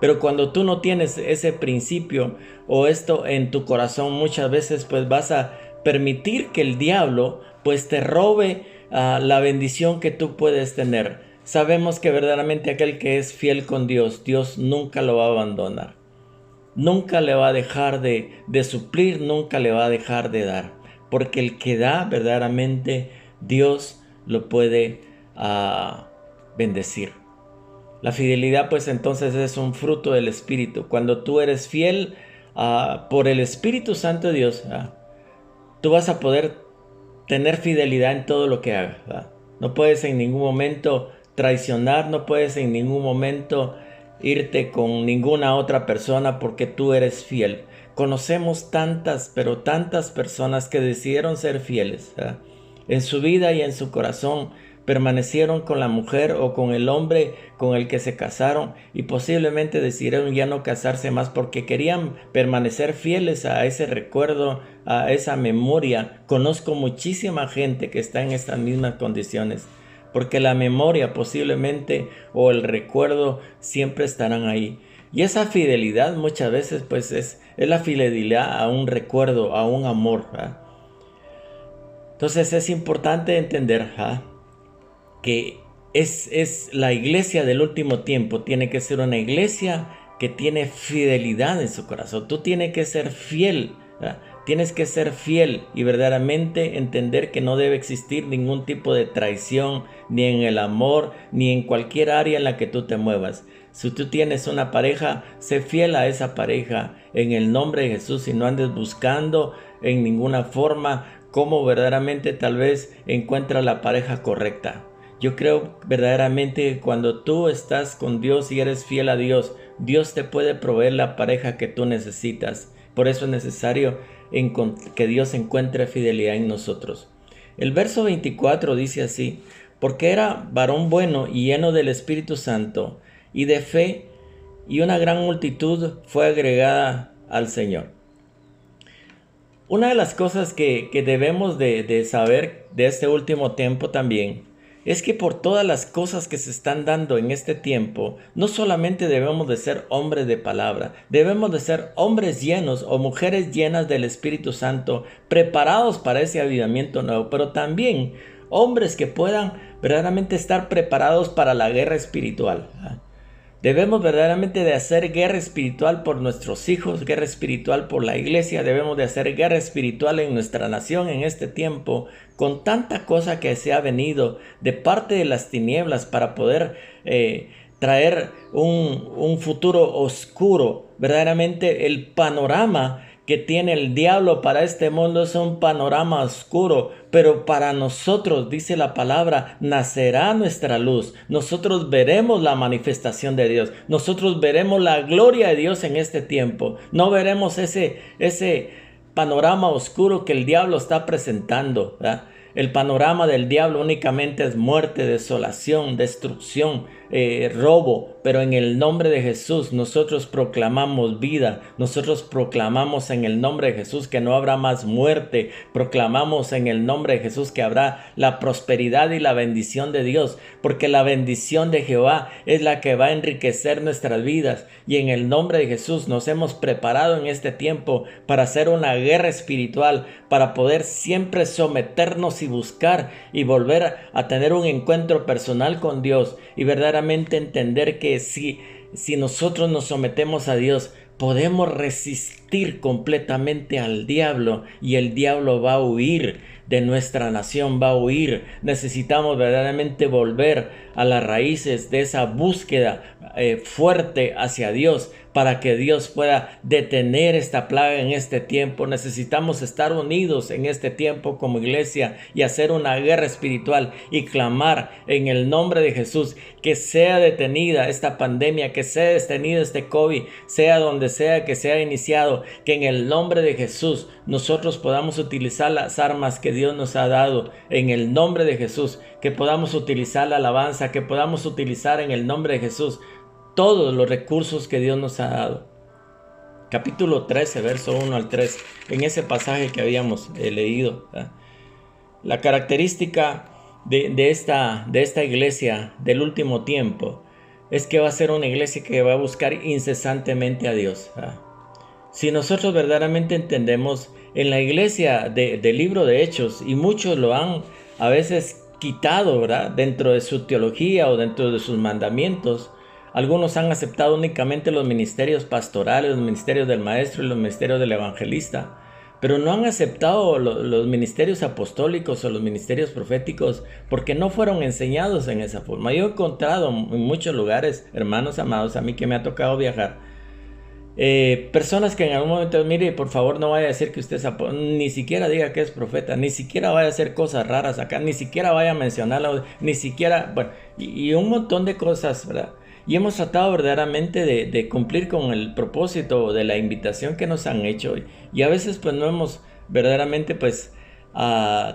Pero cuando tú no tienes ese principio o esto en tu corazón, muchas veces pues vas a permitir que el diablo pues te robe la bendición que tú puedes tener. Sabemos que verdaderamente aquel que es fiel con Dios, Dios nunca lo va a abandonar. Nunca le va a dejar de suplir, nunca le va a dejar de dar. Porque el que da verdaderamente Dios lo puede bendecir. La fidelidad pues entonces es un fruto del Espíritu. Cuando tú eres fiel por el Espíritu Santo de Dios, tú vas a poder tener fidelidad en todo lo que hagas, ¿verdad? No puedes en ningún momento traicionar, no puedes en ningún momento irte con ninguna otra persona porque tú eres fiel. Conocemos tantas, pero tantas personas que decidieron ser fieles, ¿verdad? En su vida y en su corazón permanecieron con la mujer o con el hombre con el que se casaron y posiblemente decidieron ya no casarse más porque querían permanecer fieles a ese recuerdo, a esa memoria. Conozco muchísima gente que está en estas mismas condiciones porque la memoria posiblemente o el recuerdo siempre estarán ahí. Y esa fidelidad muchas veces pues es la fidelidad a un recuerdo, a un amor, ¿verdad? Entonces es importante entender que es la iglesia del último tiempo. Tiene que ser una iglesia que tiene fidelidad en su corazón. Tú tienes que ser fiel, ¿verdad? Tienes que ser fiel y verdaderamente entender que no debe existir ningún tipo de traición, ni en el amor, ni en cualquier área en la que tú te muevas. Si tú tienes una pareja, sé fiel a esa pareja en el nombre de Jesús y no andes buscando en ninguna forma cómo verdaderamente tal vez encuentras la pareja correcta. Yo creo verdaderamente que cuando tú estás con Dios y eres fiel a Dios, Dios te puede proveer la pareja que tú necesitas. Por eso es necesario que Dios encuentre fidelidad en nosotros. El verso 24 dice así: porque era varón bueno y lleno del Espíritu Santo y de fe, y una gran multitud fue agregada al Señor. Una de las cosas que debemos de saber de este último tiempo también es que por todas las cosas que se están dando en este tiempo, no solamente debemos de ser hombres de palabra, debemos de ser hombres llenos o mujeres llenas del Espíritu Santo, preparados para ese avivamiento nuevo, pero también hombres que puedan verdaderamente estar preparados para la guerra espiritual. Debemos verdaderamente de hacer guerra espiritual por nuestros hijos, guerra espiritual por la iglesia. Debemos de hacer guerra espiritual en nuestra nación en este tiempo, con tanta cosa que se ha venido de parte de las tinieblas para poder traer un futuro oscuro. Verdaderamente el panorama que tiene el diablo para este mundo es un panorama oscuro, pero para nosotros, dice la palabra, nacerá nuestra luz. Nosotros veremos la manifestación de Dios. Nosotros veremos la gloria de Dios en este tiempo. No veremos ese panorama oscuro que el diablo está presentando, ¿verdad? El panorama del diablo únicamente es muerte, desolación, destrucción, robo, pero en el nombre de Jesús nosotros proclamamos vida, nosotros proclamamos en el nombre de Jesús que no habrá más muerte, proclamamos en el nombre de Jesús que habrá la prosperidad y la bendición de Dios, porque la bendición de Jehová es la que va a enriquecer nuestras vidas, y en el nombre de Jesús nos hemos preparado en este tiempo para hacer una guerra espiritual, para poder siempre someternos y buscar y volver a tener un encuentro personal con Dios y verdaderamente entender que si nosotros nos sometemos a Dios, podemos resistir completamente al diablo y el diablo va a huir de nuestra nación, va a huir. Necesitamos verdaderamente volver a las raíces de esa búsqueda fuerte hacia Dios para que Dios pueda detener esta plaga en este tiempo. Necesitamos estar unidos en este tiempo como iglesia y hacer una guerra espiritual y clamar en el nombre de Jesús que sea detenida esta pandemia, que sea detenido este COVID, sea donde sea que sea iniciado, que en el nombre de Jesús nosotros podamos utilizar las armas que Dios nos ha dado, en el nombre de Jesús, que podamos utilizar la alabanza, que podamos utilizar en el nombre de Jesús todos los recursos que Dios nos ha dado. Capítulo 13, verso 1 al 3, en ese pasaje que habíamos leído. La característica de esta iglesia del último tiempo es que va a ser una iglesia que va a buscar incesantemente a Dios. Si nosotros verdaderamente entendemos en la iglesia del libro de Hechos, y muchos lo han a veces quitado, ¿verdad?, dentro de su teología o dentro de sus mandamientos. Algunos han aceptado únicamente los ministerios pastorales, los ministerios del maestro y los ministerios del evangelista, pero no han aceptado los ministerios apostólicos o los ministerios proféticos porque no fueron enseñados en esa forma. Yo he encontrado en muchos lugares, hermanos amados, a mí que me ha tocado viajar, personas que en algún momento, mire, por favor no vaya a decir que usted es ni siquiera diga que es profeta, ni siquiera vaya a hacer cosas raras acá, ni siquiera vaya a mencionarla, ni siquiera, bueno, y un montón de cosas, ¿verdad? Y hemos tratado verdaderamente de cumplir con el propósito de la invitación que nos han hecho, y a veces pues no hemos verdaderamente pues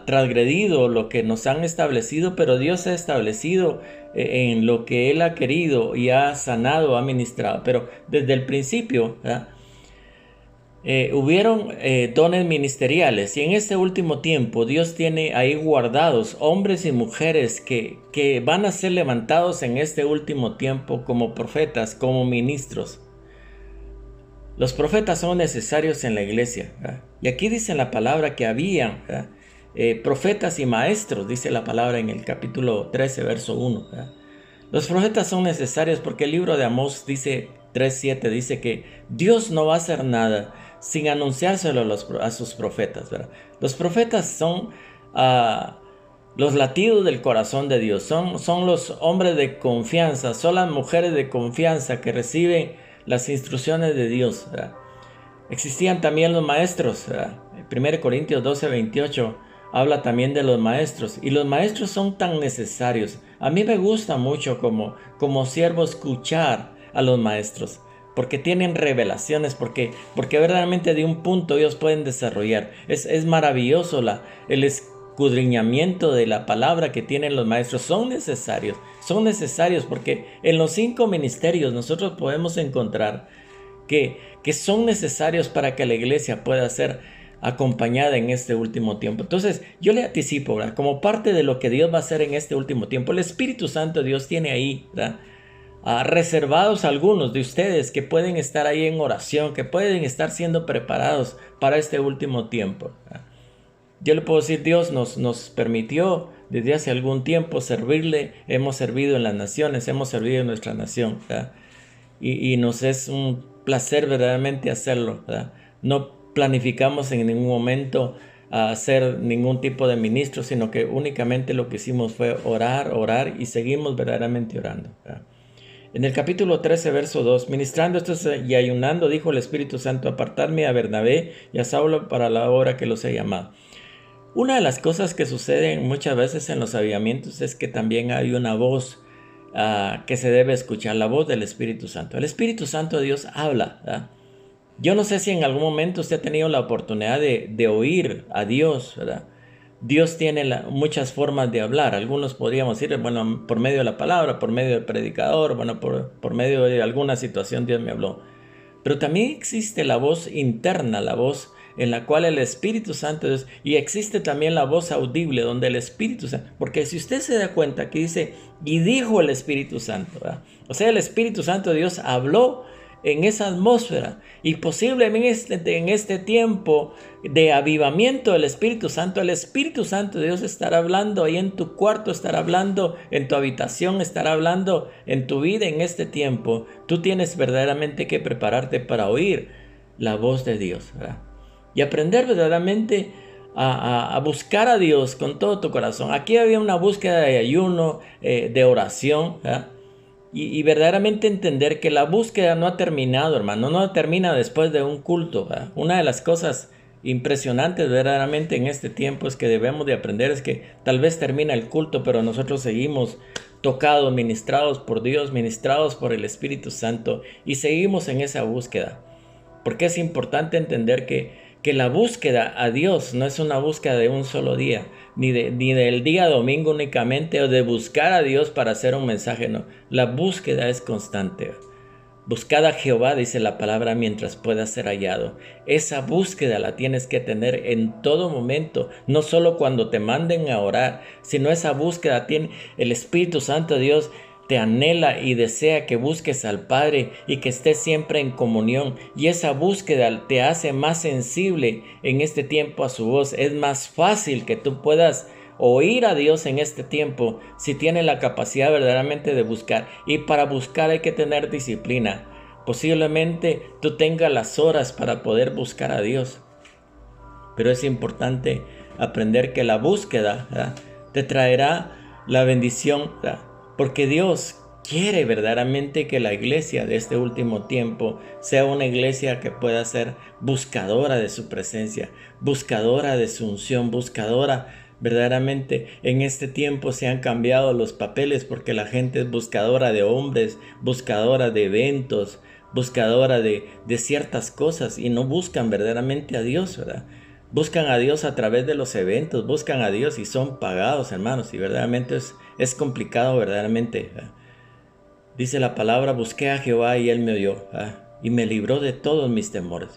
transgredido lo que nos han establecido, pero Dios ha establecido en lo que Él ha querido y ha sanado, ha ministrado. Pero desde el principio, ¿verdad?, hubieron dones ministeriales, y en este último tiempo Dios tiene ahí guardados hombres y mujeres que van a ser levantados en este último tiempo como profetas, como ministros. Los profetas son necesarios en la iglesia, ¿verdad? Y aquí dice la palabra que había profetas y maestros, dice la palabra en el capítulo 13, verso 1, ¿verdad? Los profetas son necesarios porque el libro de Amós dice 3:7, dice que Dios no va a hacer nada sin anunciárselo a sus profetas, ¿verdad? Los profetas son los latidos del corazón de Dios, son los hombres de confianza, son las mujeres de confianza que reciben las instrucciones de Dios, ¿verdad? Existían también los maestros, ¿verdad? 1 Corintios 12:28 habla también de los maestros. Y los maestros son tan necesarios. A mí me gusta mucho como siervo escuchar a los maestros, porque tienen revelaciones, porque verdaderamente de un punto ellos pueden desarrollar. Es maravilloso el escudriñamiento de la palabra que tienen los maestros. Son necesarios porque en los 5 ministerios nosotros podemos encontrar que son necesarios para que la iglesia pueda ser acompañada en este último tiempo. Entonces yo le anticipo, ¿verdad? Como parte de lo que Dios va a hacer en este último tiempo, el Espíritu Santo de Dios tiene ahí, ¿verdad? Reservados algunos de ustedes que pueden estar ahí en oración, que pueden estar siendo preparados para este último tiempo, ¿verdad? Yo le puedo decir, Dios nos permitió desde hace algún tiempo servirle. Hemos servido en las naciones, hemos servido en nuestra nación, ¿verdad? Y nos es un placer verdaderamente hacerlo, ¿verdad? No planificamos en ningún momento hacer ningún tipo de ministro, sino que únicamente lo que hicimos fue orar y seguimos verdaderamente orando, ¿verdad? En el capítulo 13, verso 2, ministrando estos y ayunando, dijo el Espíritu Santo, apartadme a Bernabé y a Saulo para la obra que los he llamado. Una de las cosas que suceden muchas veces en los avivamientos es que también hay una voz que se debe escuchar, la voz del Espíritu Santo. El Espíritu Santo de Dios habla, ¿verdad? Yo no sé si en algún momento usted ha tenido la oportunidad de oír a Dios, ¿verdad? Dios tiene muchas formas de hablar. Algunos podríamos decir, bueno, por medio de la palabra, por medio del predicador, bueno, por medio de alguna situación Dios me habló. Pero también existe la voz interna, la voz en la cual el Espíritu Santo es, y existe también la voz audible donde el Espíritu Santo, porque si usted se da cuenta aquí dice, y dijo el Espíritu Santo, ¿verdad? O sea, el Espíritu Santo de Dios habló en esa atmósfera, y posiblemente en este tiempo de avivamiento del Espíritu Santo, el Espíritu Santo de Dios estará hablando ahí en tu cuarto, estará hablando en tu habitación, estará hablando en tu vida en este tiempo. Tú tienes verdaderamente que prepararte para oír la voz de Dios, ¿verdad? Y aprender verdaderamente a buscar a Dios con todo tu corazón. Aquí había una búsqueda de ayuno, de oración, ¿verdad? Y verdaderamente entender que la búsqueda no ha terminado, hermano, no termina después de un culto, ¿verdad? Una de las cosas impresionantes verdaderamente en este tiempo es que debemos de aprender es que tal vez termina el culto, pero nosotros seguimos tocados, ministrados por Dios, ministrados por el Espíritu Santo y seguimos en esa búsqueda. Porque es importante entender que la búsqueda a Dios no es una búsqueda de un solo día, ni del día domingo únicamente, o de buscar a Dios para hacer un mensaje, no. La búsqueda es constante. Buscad a Jehová, dice la palabra, mientras pueda ser hallado. Esa búsqueda la tienes que tener en todo momento, no solo cuando te manden a orar, sino esa búsqueda tiene el Espíritu Santo de Dios. Te anhela y desea que busques al Padre y que estés siempre en comunión. Y esa búsqueda te hace más sensible en este tiempo a su voz. Es más fácil que tú puedas oír a Dios en este tiempo si tienes la capacidad verdaderamente de buscar. Y para buscar hay que tener disciplina. Posiblemente tú tengas las horas para poder buscar a Dios. Pero es importante aprender que la búsqueda, ¿verdad?, te traerá la bendición, ¿verdad?, porque Dios quiere verdaderamente que la iglesia de este último tiempo sea una iglesia que pueda ser buscadora de su presencia, buscadora de su unción, buscadora verdaderamente. En este tiempo se han cambiado los papeles porque la gente es buscadora de hombres, buscadora de eventos, buscadora de ciertas cosas y no buscan verdaderamente a Dios, ¿verdad? Buscan a Dios a través de los eventos, buscan a Dios y son pagados, hermanos, y verdaderamente es complicado, verdaderamente. Dice la palabra, busqué a Jehová y Él me oyó, y me libró de todos mis temores.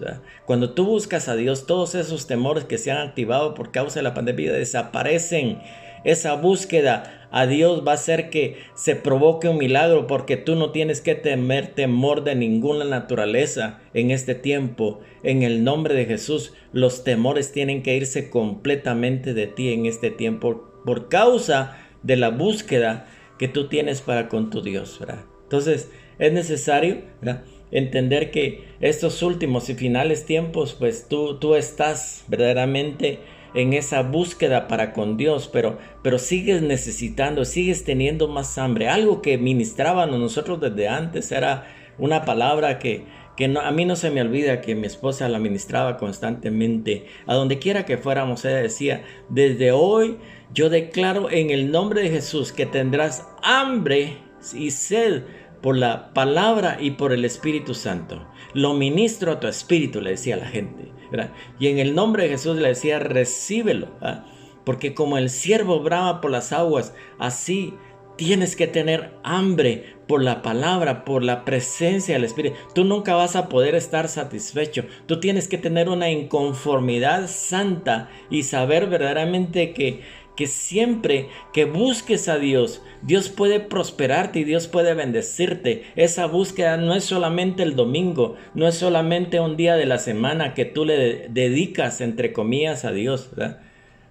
Cuando tú buscas a Dios, todos esos temores que se han activado por causa de la pandemia desaparecen. Esa búsqueda a Dios va a hacer que se provoque un milagro porque tú no tienes que temer temor de ninguna naturaleza en este tiempo. En el nombre de Jesús, los temores tienen que irse completamente de ti en este tiempo por causa de la búsqueda que tú tienes para con tu Dios, ¿verdad? Entonces es necesario, ¿verdad?, entender que estos últimos y finales tiempos, pues tú estás verdaderamente en esa búsqueda para con Dios, pero sigues necesitando, sigues teniendo más hambre. Algo que ministrábamos nosotros desde antes era una palabra que que no, a mí no se me olvida que mi esposa la ministraba constantemente. A donde quiera que fuéramos, ella decía, desde hoy yo declaro en el nombre de Jesús que tendrás hambre y sed por la palabra y por el Espíritu Santo. Lo ministro a tu espíritu, le decía a la gente, ¿verdad? Y en el nombre de Jesús le decía, recíbelo, ¿verdad? Porque como el ciervo brama por las aguas, así tienes que tener hambre por la palabra, por la presencia del Espíritu. Tú nunca vas a poder estar satisfecho. Tú tienes que tener una inconformidad santa y saber verdaderamente que siempre que busques a Dios, Dios puede prosperarte y Dios puede bendecirte. Esa búsqueda no es solamente el domingo, no es solamente un día de la semana que tú le dedicas, entre comillas, a Dios, ¿verdad?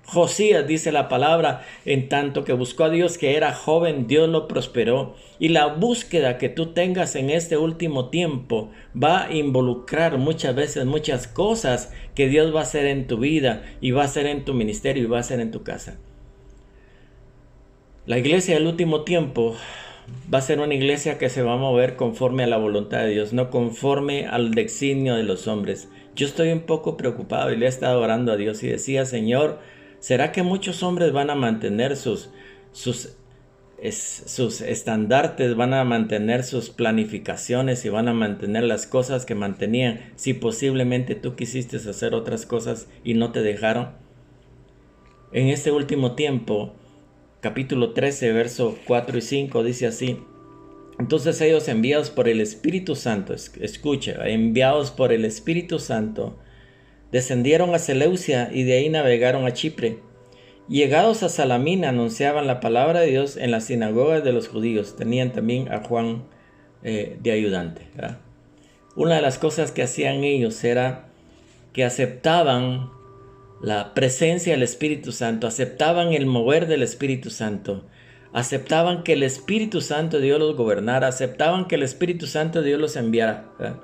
Josías, dice la palabra, en tanto que buscó a Dios que era joven, Dios lo prosperó. Y la búsqueda que tú tengas en este último tiempo va a involucrar muchas veces muchas cosas que Dios va a hacer en tu vida y va a hacer en tu ministerio y va a hacer en tu casa. La iglesia del último tiempo va a ser una iglesia que se va a mover conforme a la voluntad de Dios, no conforme al designio de los hombres. Yo estoy un poco preocupado y le he estado orando a Dios y decía, Señor, ¿será que muchos hombres van a mantener sus estandartes, van a mantener sus planificaciones y van a mantener las cosas que mantenían si posiblemente tú quisiste hacer otras cosas y no te dejaron? En este último tiempo, capítulo 13, verso 4 y 5 dice así: entonces ellos, enviados por el Espíritu Santo, escucha, enviados por el Espíritu Santo, descendieron a Seleucia y de ahí navegaron a Chipre. Llegados a Salamina, anunciaban la palabra de Dios en las sinagogas de los judíos. Tenían también a Juan de ayudante, ¿verdad? Una de las cosas que hacían ellos era que aceptaban la presencia del Espíritu Santo, aceptaban el mover del Espíritu Santo, aceptaban que el Espíritu Santo de Dios los gobernara, aceptaban que el Espíritu Santo de Dios los enviara, ¿verdad?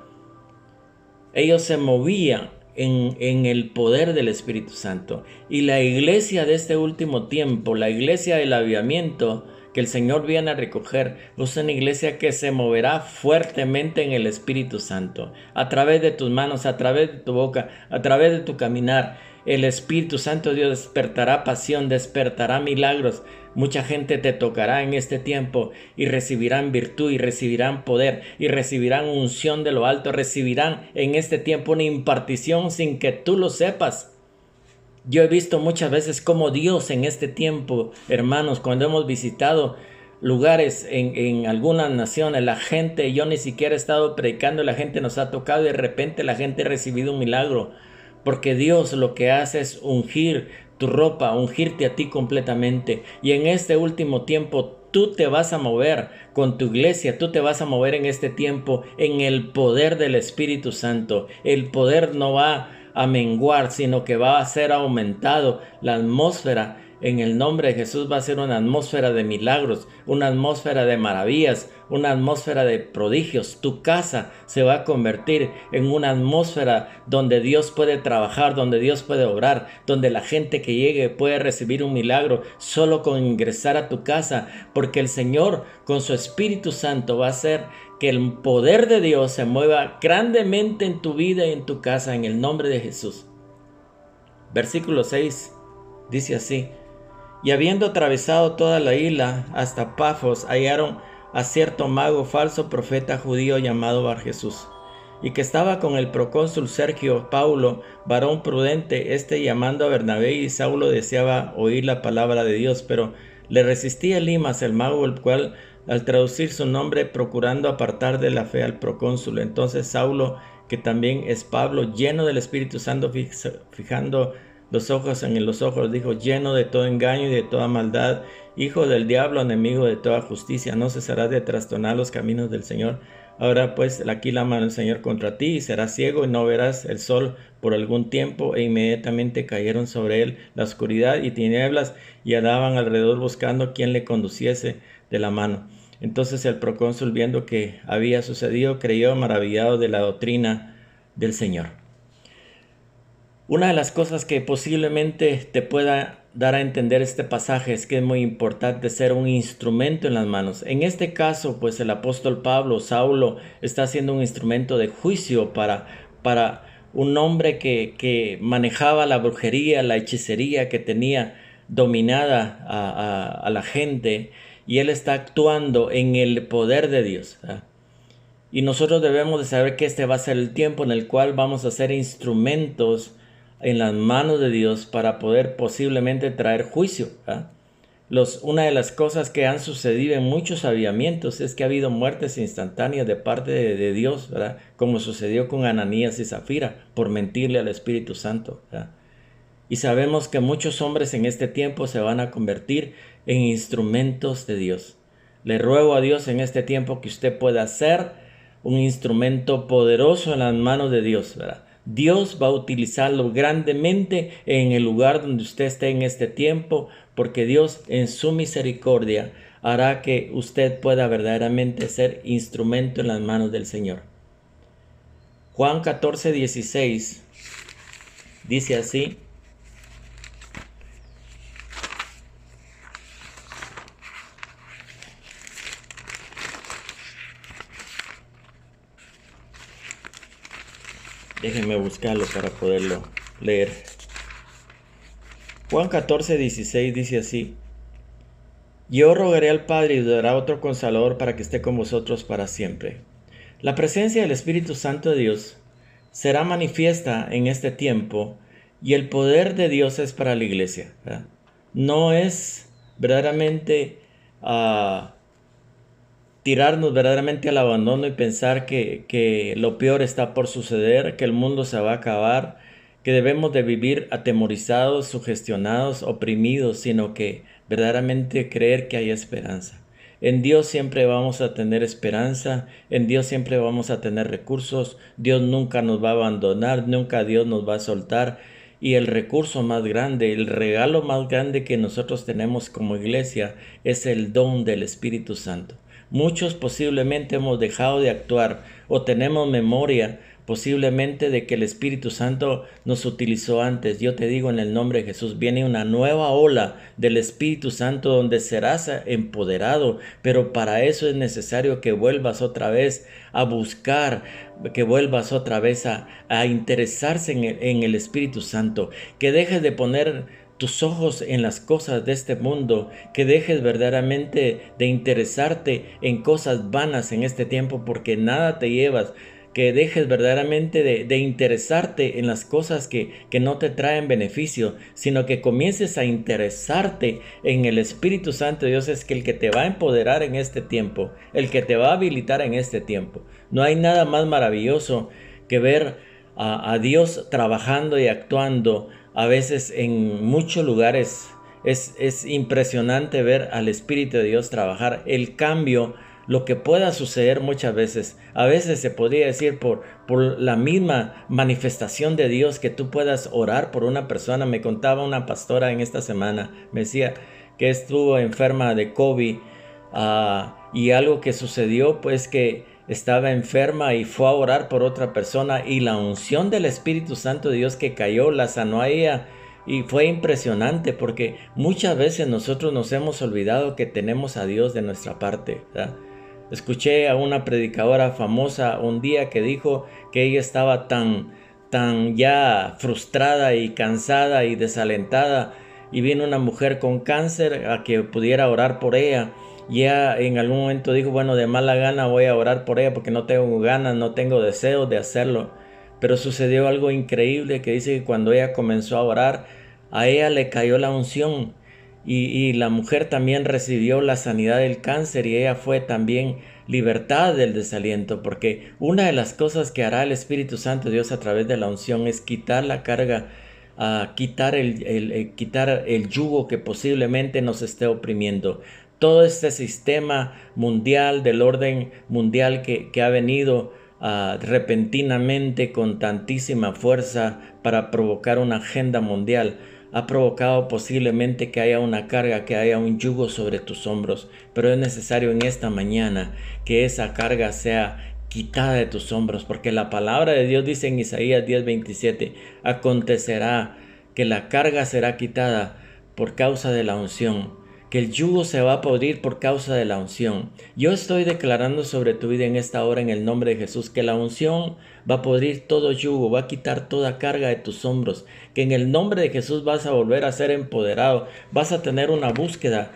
Ellos se movían en el poder del Espíritu Santo. Y la iglesia de este último tiempo, la iglesia del avivamiento que el Señor viene a recoger, es una iglesia que se moverá fuertemente en el Espíritu Santo, a través de tus manos, a través de tu boca, a través de tu caminar. El Espíritu Santo de Dios despertará pasión, despertará milagros. Mucha gente te tocará en este tiempo y recibirán virtud y recibirán poder y recibirán unción de lo alto. Recibirán en este tiempo una impartición sin que tú lo sepas. Yo he visto muchas veces cómo Dios en este tiempo, hermanos, cuando hemos visitado lugares en algunas naciones, la gente, yo ni siquiera he estado predicando, la gente nos ha tocado y de repente la gente ha recibido un milagro. Porque Dios lo que hace es ungir tu ropa, ungirte a ti completamente. Y en este último tiempo tú te vas a mover con tu iglesia, tú te vas a mover en este tiempo en el poder del Espíritu Santo. El poder no va a menguar, sino que va a ser aumentado. La atmósfera en el nombre de Jesús va a ser una atmósfera de milagros, una atmósfera de maravillas, una atmósfera de prodigios. Tu casa se va a convertir en una atmósfera donde Dios puede trabajar, donde Dios puede obrar, donde la gente que llegue puede recibir un milagro solo con ingresar a tu casa, porque el Señor con su Espíritu Santo va a hacer que el poder de Dios se mueva grandemente en tu vida y en tu casa, en el nombre de Jesús. Versículo 6 dice así: y habiendo atravesado toda la isla hasta Pafos, hallaron a cierto mago falso profeta judío llamado Bar Jesús, y que estaba con el procónsul Sergio Paulo, varón prudente. Este, llamando a Bernabé y Saulo, deseaba oír la palabra de Dios, pero le resistía Elimas el mago, el cual, al traducir su nombre, procurando apartar de la fe al procónsul. Entonces Saulo, que también es Pablo, lleno del Espíritu Santo, fijando los ojos en los ojos, dijo: lleno de todo engaño y de toda maldad, hijo del diablo, enemigo de toda justicia, ¿no cesarás de trastornar los caminos del Señor? Ahora pues aquí la mano del Señor contra ti, y serás ciego y no verás el sol por algún tiempo. E inmediatamente cayeron sobre él la oscuridad y tinieblas, y andaban alrededor buscando quien le conduciese de la mano. Entonces el procónsul, viendo que había sucedido, creyó, maravillado de la doctrina del Señor. Una de las cosas que posiblemente te pueda dar a entender este pasaje es que es muy importante ser un instrumento en las manos. En este caso, pues el apóstol Pablo, Saulo, está siendo un instrumento de juicio para un hombre que manejaba la brujería, la hechicería, que tenía dominada a la gente, y él está actuando en el poder de Dios, ¿verdad? Y nosotros debemos de saber que este va a ser el tiempo en el cual vamos a ser instrumentos en las manos de Dios para poder posiblemente traer juicio, ¿verdad? Una de las cosas que han sucedido en muchos avivamientos es que ha habido muertes instantáneas de parte de Dios, ¿verdad? Como sucedió con Ananías y Zafira por mentirle al Espíritu Santo, ¿verdad? Y sabemos que muchos hombres en este tiempo se van a convertir en instrumentos de Dios. Le ruego a Dios en este tiempo que usted pueda ser un instrumento poderoso en las manos de Dios, ¿verdad? Dios va a utilizarlo grandemente en el lugar donde usted esté en este tiempo, porque Dios en su misericordia hará que usted pueda verdaderamente ser instrumento en las manos del Señor. Juan 14:16 dice así: déjenme buscarlo para poderlo leer. Juan 14:16 dice así: yo rogaré al Padre y dará otro Consolador para que esté con vosotros para siempre. La presencia del Espíritu Santo de Dios será manifiesta en este tiempo, y el poder de Dios es para la iglesia, ¿verdad? No es verdaderamente tirarnos verdaderamente al abandono y pensar que lo peor está por suceder, que el mundo se va a acabar, que debemos de vivir atemorizados, sugestionados, oprimidos, sino que verdaderamente creer que hay esperanza. En Dios siempre vamos a tener esperanza, en Dios siempre vamos a tener recursos, Dios nunca nos va a abandonar, nunca Dios nos va a soltar. Y el recurso más grande, el regalo más grande que nosotros tenemos como iglesia es el don del Espíritu Santo. Muchos posiblemente hemos dejado de actuar o tenemos memoria posiblemente de que el Espíritu Santo nos utilizó antes. Yo te digo en el nombre de Jesús, viene una nueva ola del Espíritu Santo donde serás empoderado, pero para eso es necesario que vuelvas otra vez a buscar, que vuelvas otra vez a interesarse en el Espíritu Santo, que dejes de poner tus ojos en las cosas de este mundo, que dejes verdaderamente de interesarte en cosas vanas en este tiempo, porque nada te llevas, que dejes verdaderamente de interesarte en las cosas que no te traen beneficio, sino que comiences a interesarte en el Espíritu Santo de Dios. Es que el que te va a empoderar en este tiempo, el que te va a habilitar en este tiempo. No hay nada más maravilloso que ver a Dios trabajando y actuando a veces en muchos lugares. Es impresionante ver al Espíritu de Dios trabajar. El cambio, lo que pueda suceder muchas veces, a veces se podría decir por la misma manifestación de Dios, que tú puedas orar por una persona. Me contaba una pastora en esta semana, me decía que estuvo enferma de COVID, y algo que sucedió pues que estaba enferma y fue a orar por otra persona, y la unción del Espíritu Santo de Dios que cayó la sanó a ella. Y fue impresionante, porque muchas veces nosotros nos hemos olvidado que tenemos a Dios de nuestra parte, ¿verdad? Escuché a una predicadora famosa un día que dijo que ella estaba tan ya frustrada y cansada y desalentada, y vino una mujer con cáncer a que pudiera orar por ella. Y ella en algún momento dijo, bueno, de mala gana voy a orar por ella porque no tengo ganas, no tengo deseo de hacerlo. Pero sucedió algo increíble, que dice que cuando ella comenzó a orar, a ella le cayó la unción, y la mujer también recibió la sanidad del cáncer, y ella fue también libertada del desaliento, porque una de las cosas que hará el Espíritu Santo de Dios a través de la unción es quitar la carga, quitar el yugo que posiblemente nos esté oprimiendo. Todo este sistema mundial, del orden mundial que ha venido repentinamente con tantísima fuerza para provocar una agenda mundial, ha provocado posiblemente que haya una carga, que haya un yugo sobre tus hombros. Pero es necesario en esta mañana que esa carga sea quitada de tus hombros, porque la palabra de Dios dice en Isaías 10:27, acontecerá que la carga será quitada por causa de la unción, que el yugo se va a podrir por causa de la unción. Yo estoy declarando sobre tu vida en esta hora en el nombre de Jesús que la unción va a podrir todo yugo, va a quitar toda carga de tus hombros, que en el nombre de Jesús vas a volver a ser empoderado, vas a tener una búsqueda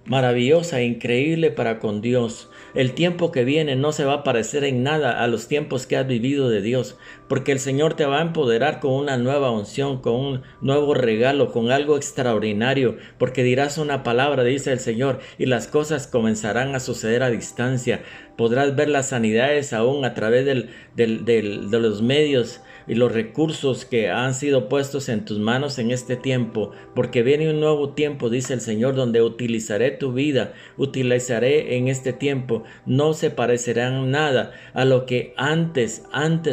maravillosa e increíble para con Dios. El tiempo que viene no se va a parecer en nada a los tiempos que has vivido de Dios, porque el Señor te va a empoderar con una nueva unción, con un nuevo regalo, con algo extraordinario, porque dirás una palabra, dice el Señor, y las cosas comenzarán a suceder a distancia. Podrás ver las sanidades aún a través de los medios y los recursos que han sido puestos en tus manos en este tiempo, porque viene un nuevo tiempo, dice el Señor, donde utilizaré tu vida, utilizaré en este tiempo, no se parecerán nada a lo que antes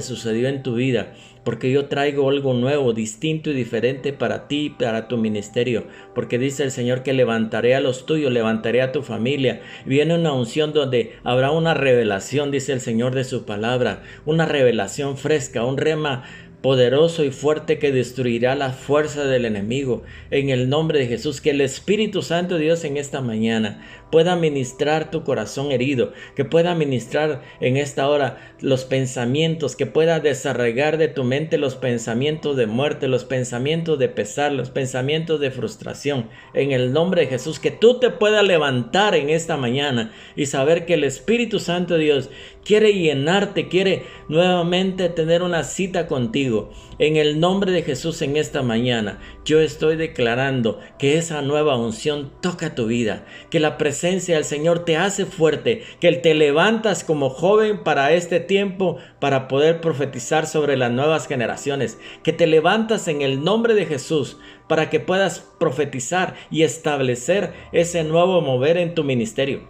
sucedió en tu vida, porque yo traigo algo nuevo, distinto y diferente para ti, para tu ministerio, porque dice el Señor que levantaré a los tuyos, levantaré a tu familia. Viene una unción donde habrá una revelación, dice el Señor de su palabra, una revelación fresca, un rema poderoso y fuerte que destruirá la fuerza del enemigo. En el nombre de Jesús, que el Espíritu Santo de Dios en esta mañana pueda ministrar tu corazón herido, que pueda ministrar en esta hora los pensamientos, que pueda desarraigar de tu mente los pensamientos de muerte, los pensamientos de pesar, los pensamientos de frustración. En el nombre de Jesús, que tú te puedas levantar en esta mañana y saber que el Espíritu Santo de Dios quiere llenarte, quiere nuevamente tener una cita contigo. En el nombre de Jesús en esta mañana, yo estoy declarando que esa nueva unción toca tu vida, que la presencia del Señor te hace fuerte, que te levantas como joven para este tiempo, para poder profetizar sobre las nuevas generaciones, que te levantas en el nombre de Jesús para que puedas profetizar y establecer ese nuevo mover en tu ministerio.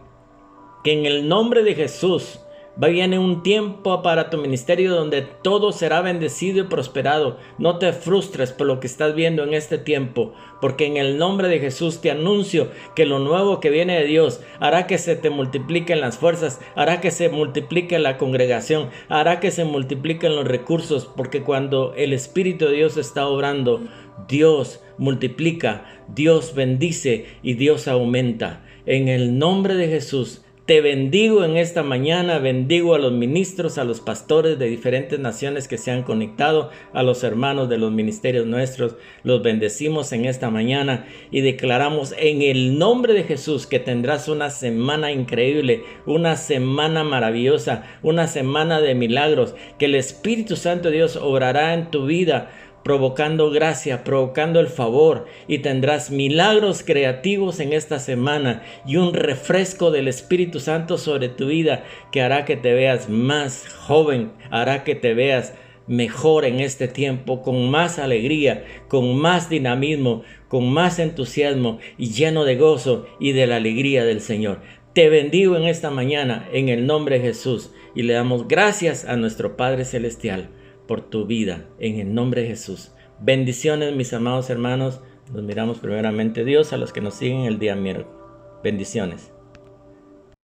Que en el nombre de Jesús viene un tiempo para tu ministerio donde todo será bendecido y prosperado. No te frustres por lo que estás viendo en este tiempo, porque en el nombre de Jesús te anuncio que lo nuevo que viene de Dios hará que se te multipliquen las fuerzas, hará que se multiplique la congregación, hará que se multipliquen los recursos, porque cuando el Espíritu de Dios está obrando, Dios multiplica, Dios bendice y Dios aumenta. En el nombre de Jesús, te bendigo en esta mañana, bendigo a los ministros, a los pastores de diferentes naciones que se han conectado, a los hermanos de los ministerios nuestros, los bendecimos en esta mañana y declaramos en el nombre de Jesús que tendrás una semana increíble, una semana maravillosa, una semana de milagros, que el Espíritu Santo de Dios obrará en tu vida, provocando gracia, provocando el favor, y tendrás milagros creativos en esta semana y un refresco del Espíritu Santo sobre tu vida que hará que te veas más joven, hará que te veas mejor en este tiempo, con más alegría, con más dinamismo, con más entusiasmo y lleno de gozo y de la alegría del Señor. Te bendigo en esta mañana en el nombre de Jesús y le damos gracias a nuestro Padre Celestial por tu vida, en el nombre de Jesús. Bendiciones, mis amados hermanos. Nos miramos primeramente Dios a los que nos siguen el día miércoles. Bendiciones.